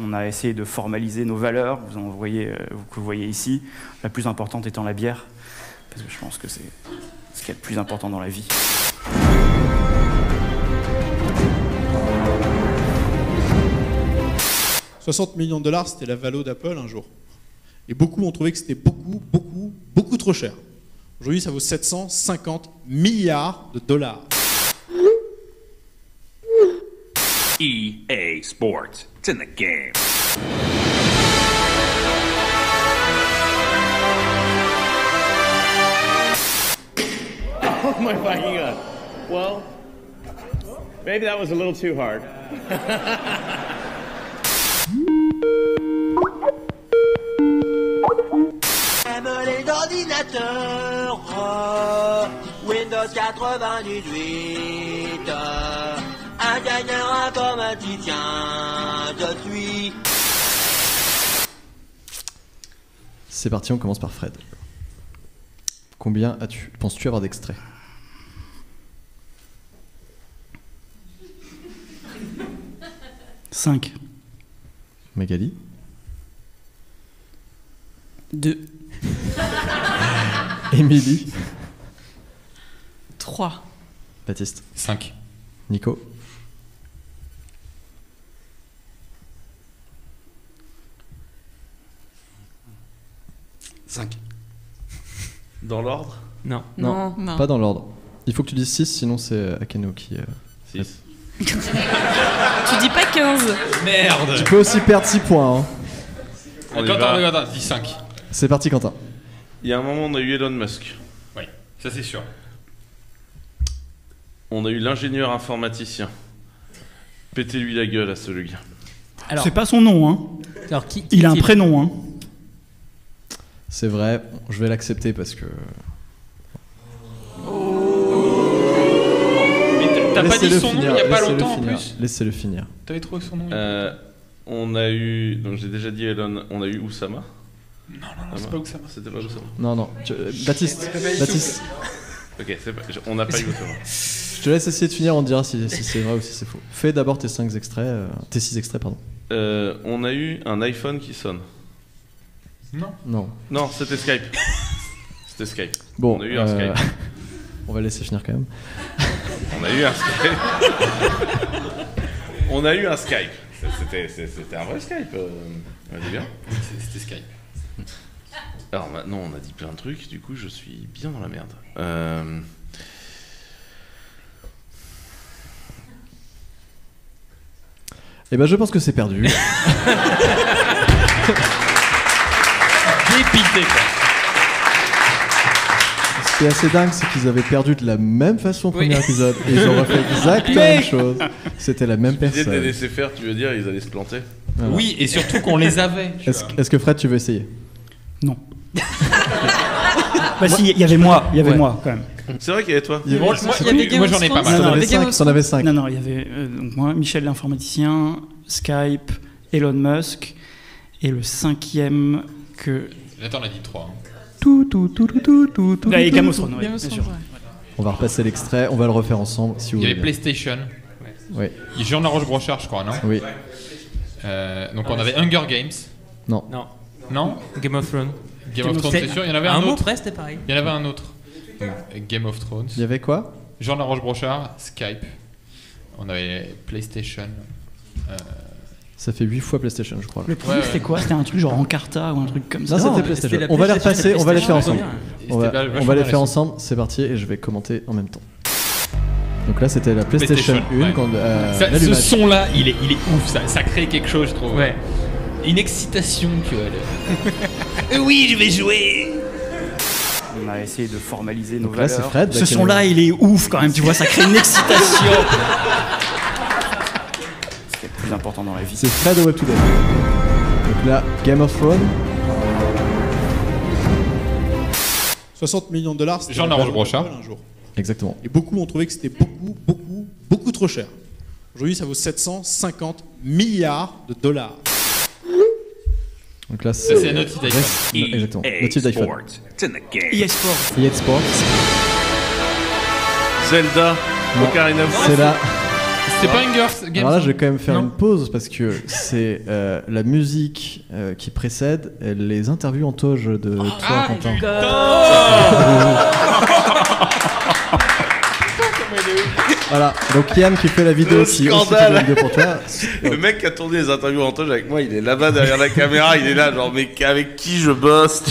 On a essayé de formaliser nos valeurs, que vous voyez ici, la plus importante étant la bière, parce que je pense que c'est ce qu'il y a de plus important dans la vie. $60 millions, c'était la valo d'Apple un jour. Et beaucoup ont trouvé que c'était beaucoup trop cher. Aujourd'hui, ça vaut 750 milliards de dollars. EA Sports. It's in the game. Oh my fucking god. Well, maybe that was a little too hard. Même les ordinateurs, Windows 98, ingénieur informaticien, je suis. C'est parti, on commence par Fred. Combien penses-tu avoir d'extraits ? « 5. Magali ? 2. Émilie ? 3. Baptiste ? 5. Nico ? 5. Dans l'ordre ? Non. Non, pas dans l'ordre. Il faut que tu dises 6, sinon c'est Akeno qui... 6. Tu dis pas 15. Merde. Tu peux aussi perdre 6 points. Hein. Attends, dis 5. C'est parti, Quentin. Il y a un moment, on a eu Elon Musk. Oui, ça c'est sûr. On a eu l'ingénieur informaticien. Pétez-lui la gueule à celui-là. Alors, c'est pas son nom, hein. Alors, il a un prénom, hein. C'est vrai, je vais l'accepter parce que... Mais t'as pas dit son nom il y a pas longtemps en plus. Laissez-le finir. T'avais trouvé son nom On a eu... Donc j'ai déjà dit Elon, on a eu Oussama. Non, c'est pas Oussama. C'était pas Oussama. Non. Baptiste. Ok, on n'a pas eu Oussama. Je te laisse essayer de finir, on te dira si c'est vrai ou si c'est faux. Fais d'abord tes 6 extraits, pardon. On a eu un iPhone qui sonne. Non. Non, c'était Skype. C'était Skype. Bon, on a eu un Skype. On va laisser finir quand même. On a eu un Skype. On a eu un Skype. C'était un vrai Skype. On dit bien. C'était Skype. Alors maintenant, on a dit plein de trucs. Du coup, je suis bien dans la merde. Eh ben, je pense que c'est perdu. Dépité, quoi. Ce qui est assez dingue, c'est qu'ils avaient perdu de la même façon au premier épisode. Et ils ont refait exactement la même chose. C'était la même personne. Ils étaient laissés faire, tu veux dire, ils allaient se planter. Voilà. Oui, et surtout qu'on les avait. Est-ce que Fred, tu veux essayer? Non. Bah si, il y avait moi quand même. C'est vrai qu'il y avait toi. Moi j'en ai pas mal. T'en avais 5. Non, il y avait donc moi, Michel l'informaticien, Skype, Elon Musk, et le 5e que... Attends, on a dit 3. Et Game of Thrones, oui, bien sûr. On va repasser l'extrait, on va le refaire ensemble si vous voulez. Il y avait voulez. PlayStation. Oui. Il y a Jean Laroche-Brochard, je crois, non? Oui. Donc on avait Hunger Games. Non. Game of Thrones. Game of Thrones, c'est sûr. Il y en avait un mot autre. près, c'était pareil. Il y en avait un autre. Game of Thrones. Il y avait quoi? Jean Laroche-Brochard, Skype. On avait PlayStation. Ça fait 8 fois PlayStation, je crois. Le premier, c'était quoi? C'était un truc genre Encarta ou un truc comme ça? Non, c'était PlayStation. On va les repasser, on va les faire ensemble. On va les faire ensemble, c'est parti, et je vais commenter en même temps. Donc là, c'était la PlayStation 1. Ouais. Quand, ce son-là, il est ouf, ça crée quelque chose, je trouve. Ouais. Une excitation, tu vois. Oui, je vais jouer. On a essayé de formaliser nos Donc là, valeurs. c'est Fred. Ce son-là, il est ouf quand même, tu vois, ça crée une excitation. Ce qui est le plus important dans la vie. C'est Fred de Web Today. Donc là, Game of Thrones. 60 millions de dollars. Jean Laroche-Brochard. Un jour. Exactement. Et beaucoup ont trouvé que c'était beaucoup trop cher. Aujourd'hui, ça vaut 750 milliards de dollars. Donc là, c'est notre site d'iPhone. Exactement. Notre site d'iPhone. EA Sports. EA Sports. Zelda. Ocarina of Time. C'est là. C'était pas Hunger Games. Alors là, je vais quand même faire une pause parce que c'est la musique qui précède les interviews en toge de toi, Quentin. Voilà, donc Yann qui fait la vidéo aussi fait la vidéo pour toi. Le mec qui a tourné les interviews en toge avec moi, il est là-bas derrière la caméra, il est là genre mais avec qui je bosse?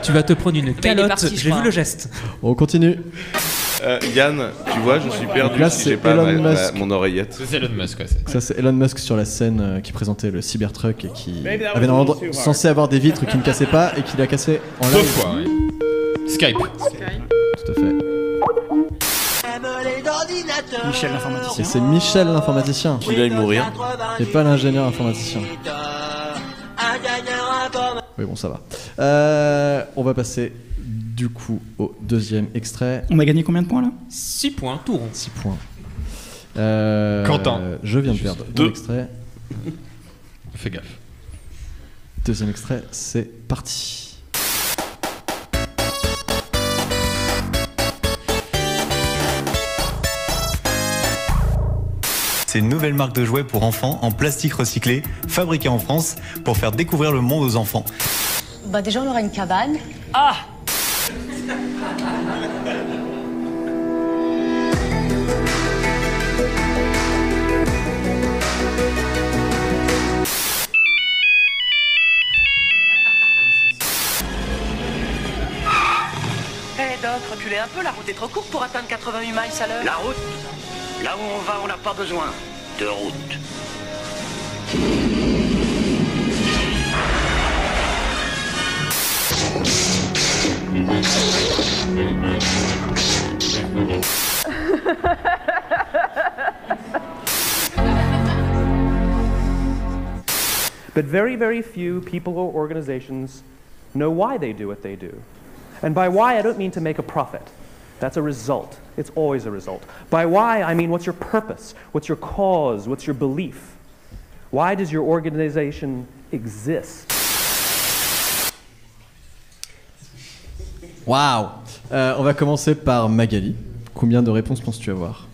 Tu vas te prendre une calotte, parti, j'ai vu le geste. On continue. Yann, tu vois, je suis perdu là, si c'est j'ai pas Elon Musk. mon oreillette. C'est Elon Musk, ouais. Ça, c'est Elon Musk sur la scène qui présentait le Cybertruck et qui avait normalement censé avoir des vitres qui ne cassaient pas et qui l'a cassé en live. 2 fois, oui. Skype. Tout à fait. Michel l'informaticien. Et c'est Michel l'informaticien. Qui aille mourir. Et pas l'ingénieur informaticien. Oui, bon, ça va. On va passer du coup au deuxième extrait. On a gagné combien de points là? 6 points, tout rond. 6 points. Quentin. Je viens de perdre mon extrait. Fais gaffe. Deuxième extrait, c'est parti. C'est une nouvelle marque de jouets pour enfants en plastique recyclé, fabriquée en France, pour faire découvrir le monde aux enfants. Bah déjà, on aura une cabane. Ah! Hé Doc, reculez un peu, la route est trop courte pour atteindre 88 miles à l'heure. La route? Là où on va, on n'a pas besoin de route. But very, very few people or organizations know why they do what they do. And by why, I don't mean to make a profit. That's a result. It's always a result. By why, I mean what's your purpose? What's your cause? What's your belief? Why does your organization exist? Waouh. On va commencer par Magali. Combien de réponses penses-tu avoir?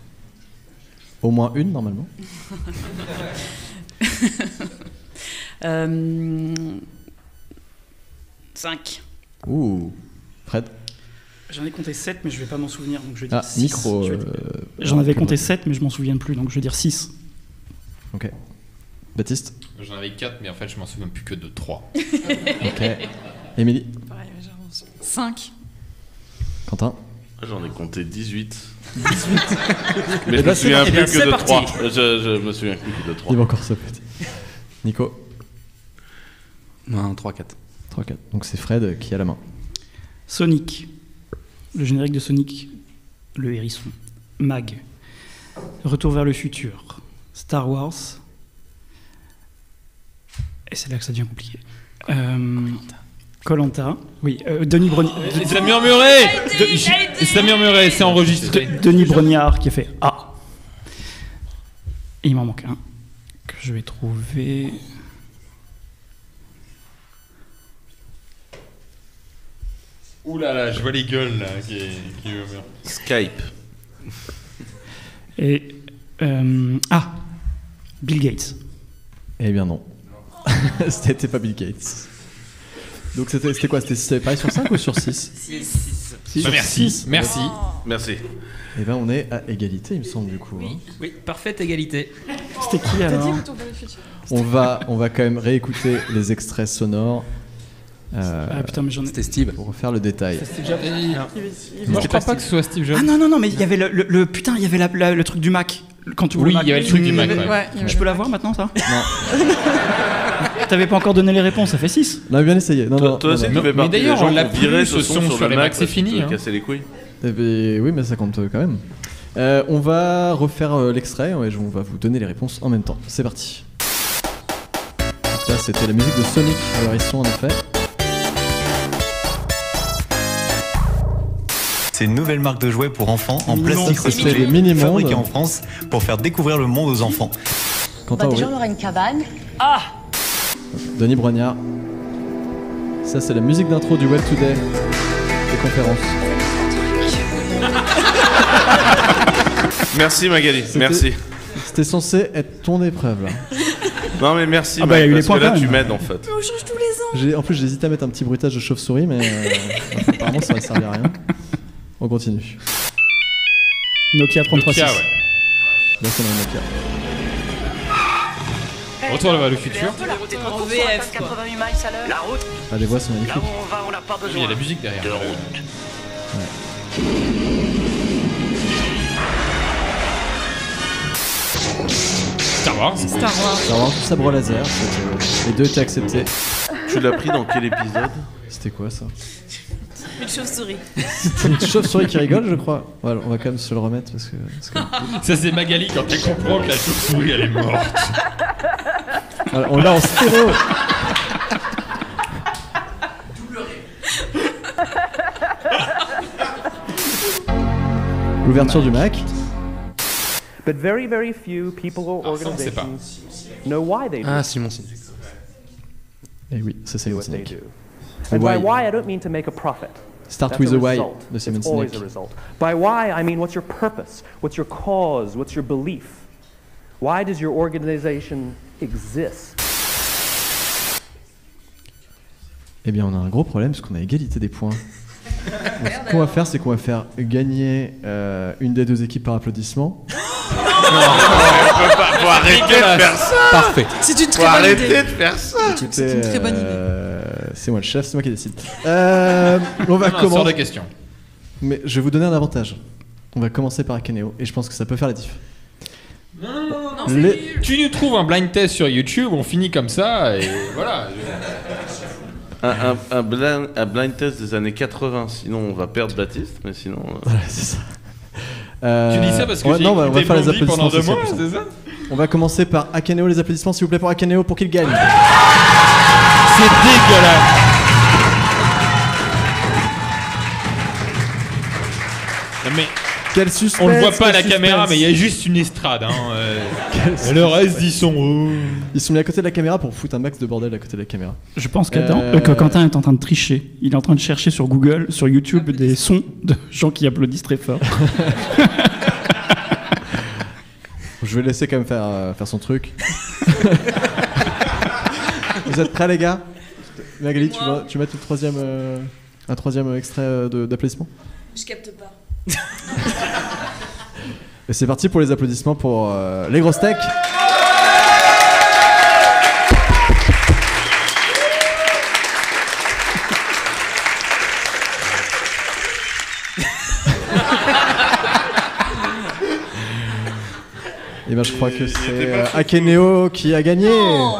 Au moins une, normalement. 5. Ouh. Fred? J'en ai compté 7, mais je vais pas m'en souvenir, donc je vais dire 6. Micro. J'en avais compté 7, mais je m'en souviens plus, donc je vais dire 6. Ok. Baptiste? J'en avais 4, mais en fait, je m'en souviens plus que de 3. Ok. Émilie? Pareil, 5. Quentin? J'en ai compté 18. 18. Mais je me souviens plus que de 3. Je me souviens plus que de 3. Il va encore se péter. Nico? Non, 3-4. 3-4. Donc c'est Fred qui a la main. Sonic. Le générique de Sonic, le hérisson. Mag. Retour vers le futur. Star Wars. Et c'est là que ça devient compliqué. Koh-Lanta. Oui, Denis Brognard. Ça murmurait. Ça murmurait, c'est enregistré. Denis Brognard qui a fait A. Et il m'en manque un que je vais trouver. Ouh là là, je vois les gueules là qui murmurent. Skype. Et Bill Gates. Eh bien non. C'était pas Bill Gates. Donc c'était quoi? C'était pareil sur 5 ou sur 6? 6. Bah merci. Merci. Merci. Et ben on est à égalité, il me semble, du coup. Oui, oui, parfaite égalité. C'était qui alors? T'as dit Retour vers le futur. On va quand même réécouter les extraits sonores. Putain, mais j'en ai... C'était Steve. Pour refaire le détail. C'est Steve Jobs. Moi je crois pas que ce soit Steve Jobs. Ah non, mais il y avait putain, il y avait le truc du Mac. Quand tu oui, il y avait le truc du Mac. Ouais, je peux l'avoir maintenant, ça? Non. T'avais pas encore donné les réponses, ça fait 6. On a bien essayé. Toi aussi, tu fais mais d'ailleurs, on l'a viré ce son sur les Mac, c'est fini. Casser les couilles. Eh bien, oui, mais ça compte quand même. On va refaire l'extrait et on va vous donner les réponses en même temps. C'est parti. Donc là, c'était la musique de Sonic, le hérisson en effet. C'est une nouvelle marque de jouets pour enfants en plastique recyclé, fabriquée en France pour faire découvrir le monde aux enfants. Quentin, déjà, on aura une cabane. Denis Brognard. Ça, c'est la musique d'intro du Web Today des conférences. Merci Magali, merci. C'était censé être ton épreuve là. Non mais merci, il y a eu les parce points que là quand tu même. m'aides en fait. On change tous les ans. En plus, j'ai hésité à mettre un petit bruitage de chauve-souris, mais apparemment ça va servir à rien. On continue. Nokia 3310. Nokia, ouais. Là, c'est dans Nokia. Retour vers le futur. La route est trop courte pour atteindre 88 miles à l'heure. La route, Ah, les voix sont là magnifiques. où on va, on n'a pas besoin Il y a la musique derrière. de route. Star Wars. Alors, sabre laser, les deux étaient acceptés. Tu l'as pris dans quel épisode? C'était quoi ça? Une chauve-souris. C'est une chauve-souris qui rigole, je crois. Voilà, on va quand même se le remettre parce que. Ça, c'est Magali quand elle comprend que la chauve-souris elle est morte. Voilà, on l'a en stéréo. L'ouverture du Mac. But very, very few people or organizations know why they do Ah, Simon. Eh oui, ça c'est what le they Sinek. do. And by Why. why, I don't mean to make a profit. Start That's with a the why result. de Simon It's always Sinek. a result. By why, I mean what's your purpose? What's your cause? What's your belief? Why does your organization exist? Eh bien, on a un gros problème parce qu'on a égalité des points. Donc, ce qu'on va faire, c'est qu'on va faire gagner une des deux équipes par applaudissement. Faut arrêter de faire ça. Parfait. C'est une Faut très bonne arrêter idée. de faire ça. C'est une très bonne C'est moi le chef, c'est moi qui décide. On va Sors de commencer. question. Mais je vais vous donner un avantage. On va commencer par Akeneo et je pense que ça peut faire la diff. Non, tu nous trouves un blind test sur YouTube, on finit comme ça et voilà. Un blind test des années 80, sinon on va perdre Baptiste, mais sinon. Voilà, c'est ça. Tu dis ça parce que j'ai non, on va écouté faire les Blondie applaudissements. pendant 2 c'est mois, plus simple. c'est ça? On va commencer par Akeneo, les applaudissements s'il vous plaît pour Akeneo pour qu'il gagne. C'est dégueulasse. Non mais quel suspense, on le voit pas à la quel caméra, suspense. mais il y a juste une estrade. Le reste, ils sont Ils sont mis à côté de la caméra pour foutre un max de bordel à côté de la caméra. Je pense que Quentin est en train de tricher. Il est en train de chercher sur Google, sur YouTube, des sons de gens qui applaudissent très fort. vais le laisser quand même faire son truc. Vous êtes prêts, les gars? Magali, tu mets un troisième extrait d'applaudissements? Je capte pas. Et c'est parti pour les applaudissements pour les grosses tech. Et ben je crois que c'est Akeneo qui a gagné. Non,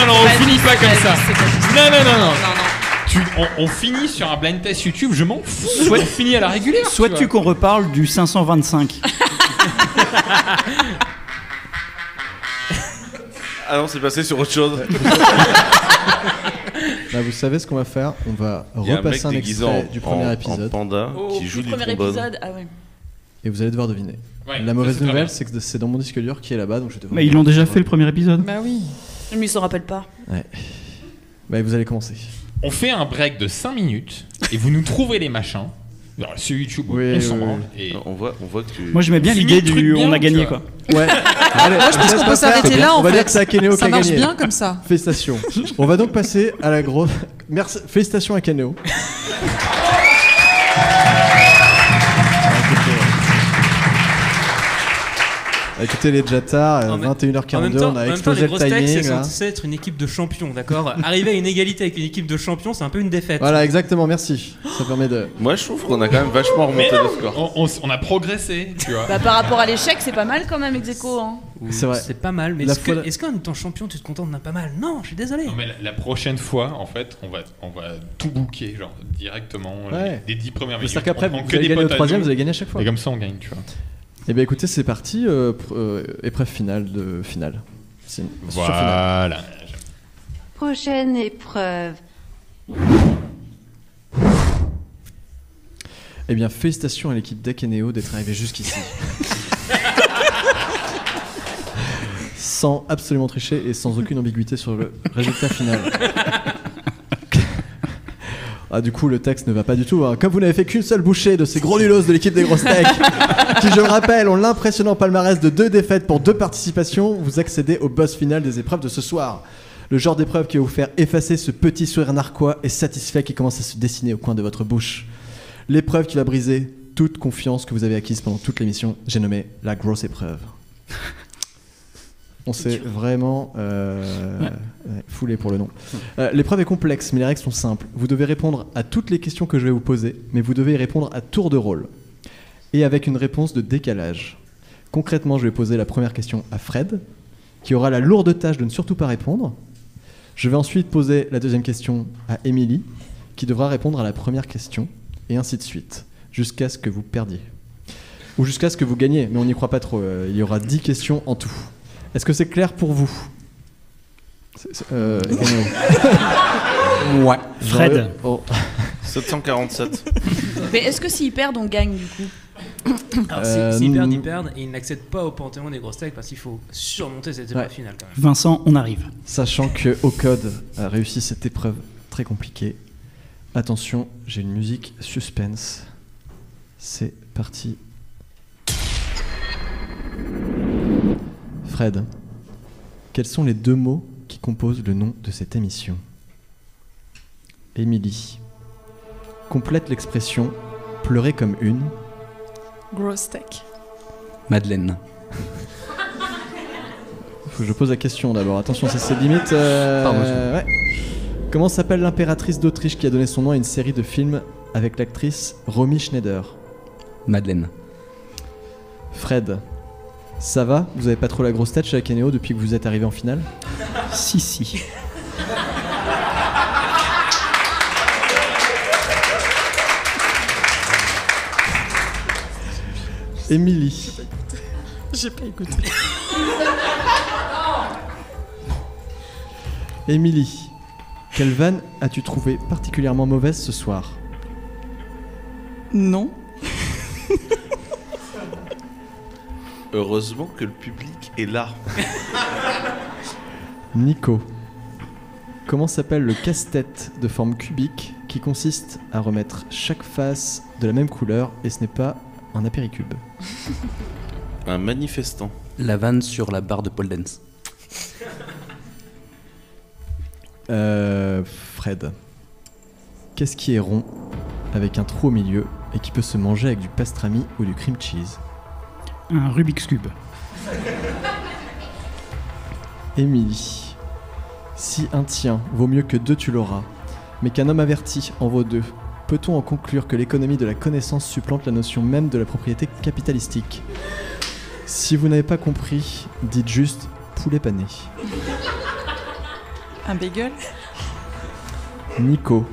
on finit pas comme ça. Non. On finit sur un blind test YouTube, je m'en fous. On finit à la régulière. Souhaites-tu qu'on reparle du 525? Ah non, c'est passé sur autre chose. Bah, vous savez ce qu'on va faire? On va repasser un extrait du premier épisode. En panda qui joue du trombone. Épisode, ah ouais. Et vous allez devoir deviner. Ouais, la mauvaise nouvelle, c'est que c'est dans mon disque dur qui est là-bas, donc je vais devoir. Mais ils l'ont déjà fait le premier épisode. Bah oui. Mais ils s'en rappellent pas. Ouais. Bah vous allez commencer. On fait un break de 5 minutes et vous nous trouvez les machins. Alors, sur YouTube, on s'en branle. Et on voit que tu. Moi j'aimais bien l'idée du on a gagné quoi. Ouais. Allez, moi je pense qu'on peut s'arrêter là en fait. On va dire que c'est Akeneo qui a gagné. Ça marche bien comme ça. Félicitations. On va donc passer à la grosse. Merci. Félicitations à Akeneo. Écoutez, les déjà tard, 21h42, on a explosé le timing. C'est censé être une équipe de champions, d'accord? Arriver à une égalité avec une équipe de champions, c'est un peu une défaite. Voilà, exactement, merci. Ça permet de. Moi, je trouve qu'on a quand même vachement remonté le score. On a progressé, tu vois. Bah, par rapport à l'échec, c'est pas mal quand même, ex-aequo. Hein. C'est vrai. C'est pas mal, mais est-ce qu'en étant champion, tu te contentes d'un pas mal? Non, je suis désolé. Non, mais la prochaine fois, en fait, on va tout booker, genre directement, les 10 premières minutes. C'est-à-dire qu'après, vous allez gagner au troisième, vous allez gagner à chaque fois. Et comme ça, on gagne, tu vois. Eh bien écoutez, c'est parti, épreuve finale de finale. Voilà. Prochaine épreuve. Eh bien, félicitations à l'équipe d'Akeneo d'être arrivée jusqu'ici. Sans absolument tricher et sans aucune ambiguïté sur le résultat final. Ah, du coup, le texte ne va pas du tout. Hein. Comme vous n'avez fait qu'une seule bouchée de ces gros nulos de l'équipe des grosses tech, qui, je le rappelle, ont l'impressionnant palmarès de 2 défaites pour 2 participations, vous accédez au boss final des épreuves de ce soir. Le genre d'épreuve qui va vous faire effacer ce petit sourire narquois et satisfait qui commence à se dessiner au coin de votre bouche. L'épreuve qui va briser toute confiance que vous avez acquise pendant toute l'émission, j'ai nommé la grosse épreuve. On s'est vraiment foulé pour le nom. L'épreuve est complexe, mais les règles sont simples. Vous devez répondre à toutes les questions que je vais vous poser, mais vous devez y répondre à tour de rôle. Et avec une réponse de décalage. Concrètement, je vais poser la première question à Fred, qui aura la lourde tâche de ne surtout pas répondre. Je vais ensuite poser la deuxième question à Émilie, qui devra répondre à la première question, et ainsi de suite, jusqu'à ce que vous perdiez. Ou jusqu'à ce que vous gagniez, mais on n'y croit pas trop. Il y aura 10 questions en tout. Est-ce que c'est clair pour vous? Ouais. Fred. 747. Mais est-ce que s'ils perdent, on gagne du coup? Alors s'ils perdent, ils perdent et ils n'accèdent pas au panthéon des grosses tech parce qu'il faut surmonter cette épreuve finale quand même. Vincent, on arrive. Sachant que Ocode a réussi cette épreuve très compliquée. Attention, j'ai une musique suspense. C'est parti. Fred, quels sont les 2 mots qui composent le nom de cette émission? Émilie, complète l'expression « pleurer comme une ». Grosse tech. Madeleine. Faut que je pose la question d'abord. Attention, c'est ses limites. Ouais. Comment s'appelle l'impératrice d'Autriche qui a donné son nom à une série de films avec l'actrice Romy Schneider? Madeleine. Fred, ça va? Vous avez pas trop la grosse tête chez Akeneo depuis que vous êtes arrivé en finale? Si. Émilie. J'ai pas écouté. Émilie, quelle vanne as-tu trouvé particulièrement mauvaise ce soir? Non. Heureusement que le public est là. Nico, comment s'appelle le casse-tête de forme cubique qui consiste à remettre chaque face de la même couleur et ce n'est pas un apéricube? Un manifestant. La vanne sur la barre de pole dance. Fred. Qu'est-ce qui est rond avec un trou au milieu et qui peut se manger avec du pastrami ou du cream cheese? Un Rubik's Cube. Émilie. Si un tien vaut mieux que deux, tu l'auras, mais qu'un homme averti en vaut deux, peut-on en conclure que l'économie de la connaissance supplante la notion même de la propriété capitalistique? Si vous n'avez pas compris, dites juste poulet pané. Un bagel. Nico.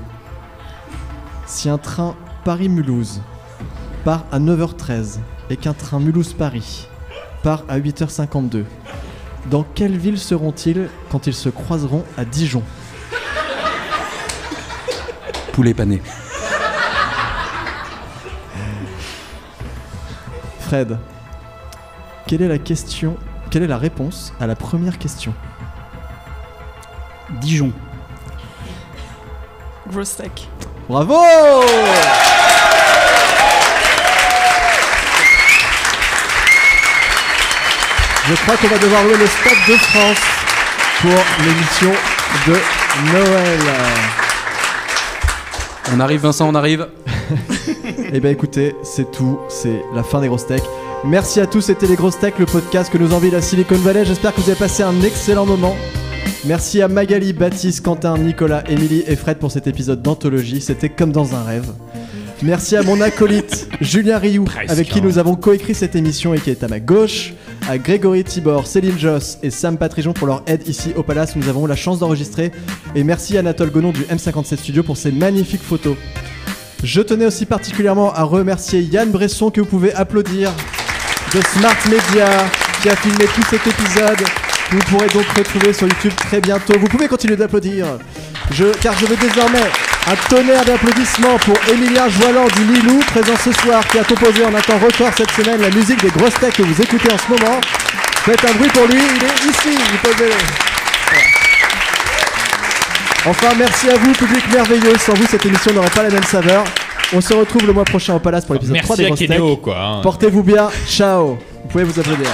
Si un train Paris-Mulhouse part à 9h13 et qu'un train Mulhouse-Paris part à 8h52, dans quelle ville seront-ils quand ils se croiseront à Dijon? Poulet pané. Fred, quelle est la réponse à la première question? Dijon. Gros steak. Bravo! Je crois qu'on va devoir louer le Stade de France pour l'émission de Noël. On arrive, Vincent, on arrive. Eh bien écoutez, c'est tout, c'est la fin des grosses techs. Merci à tous, c'était les grosses techs, le podcast que nous envie la Silicon Valley. J'espère que vous avez passé un excellent moment. Merci à Magali, Baptiste, Quentin, Nicolas, Émilie et Fred pour cet épisode d'anthologie. C'était comme dans un rêve. Merci à mon acolyte Julien Rioux, avec qui nous avons coécrit cette émission et qui est à ma gauche. À Grégory Tibor, Céline Joss et Sam Patrijon pour leur aide ici au Palace où nous avons la chance d'enregistrer. Et merci à Anatole Gonon du M57 Studio pour ses magnifiques photos. Je tenais aussi particulièrement à remercier Yann Bresson, que vous pouvez applaudir, de Smart Media, qui a filmé tout cet épisode. Vous pourrez donc retrouver sur YouTube très bientôt. Vous pouvez continuer d'applaudir, car je veux désormais un tonnerre d'applaudissements pour Emilien Joaland du Lilou, présent ce soir, qui a composé en un temps record cette semaine la musique des grosses techs que vous écoutez en ce moment. Faites un bruit pour lui, il est ici, vous pouvez... Voilà. Enfin, merci à vous, public merveilleux. Sans vous, cette émission n'aurait pas la même saveur. On se retrouve le mois prochain au Palace pour l'épisode 3 des grosses techs. Portez-vous bien, ciao. Vous pouvez vous applaudir.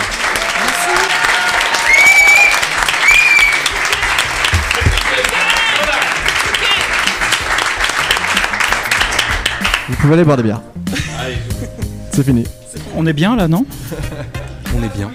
Vous pouvez aller boire des bières. C'est fini. On est bien là, non? On est bien.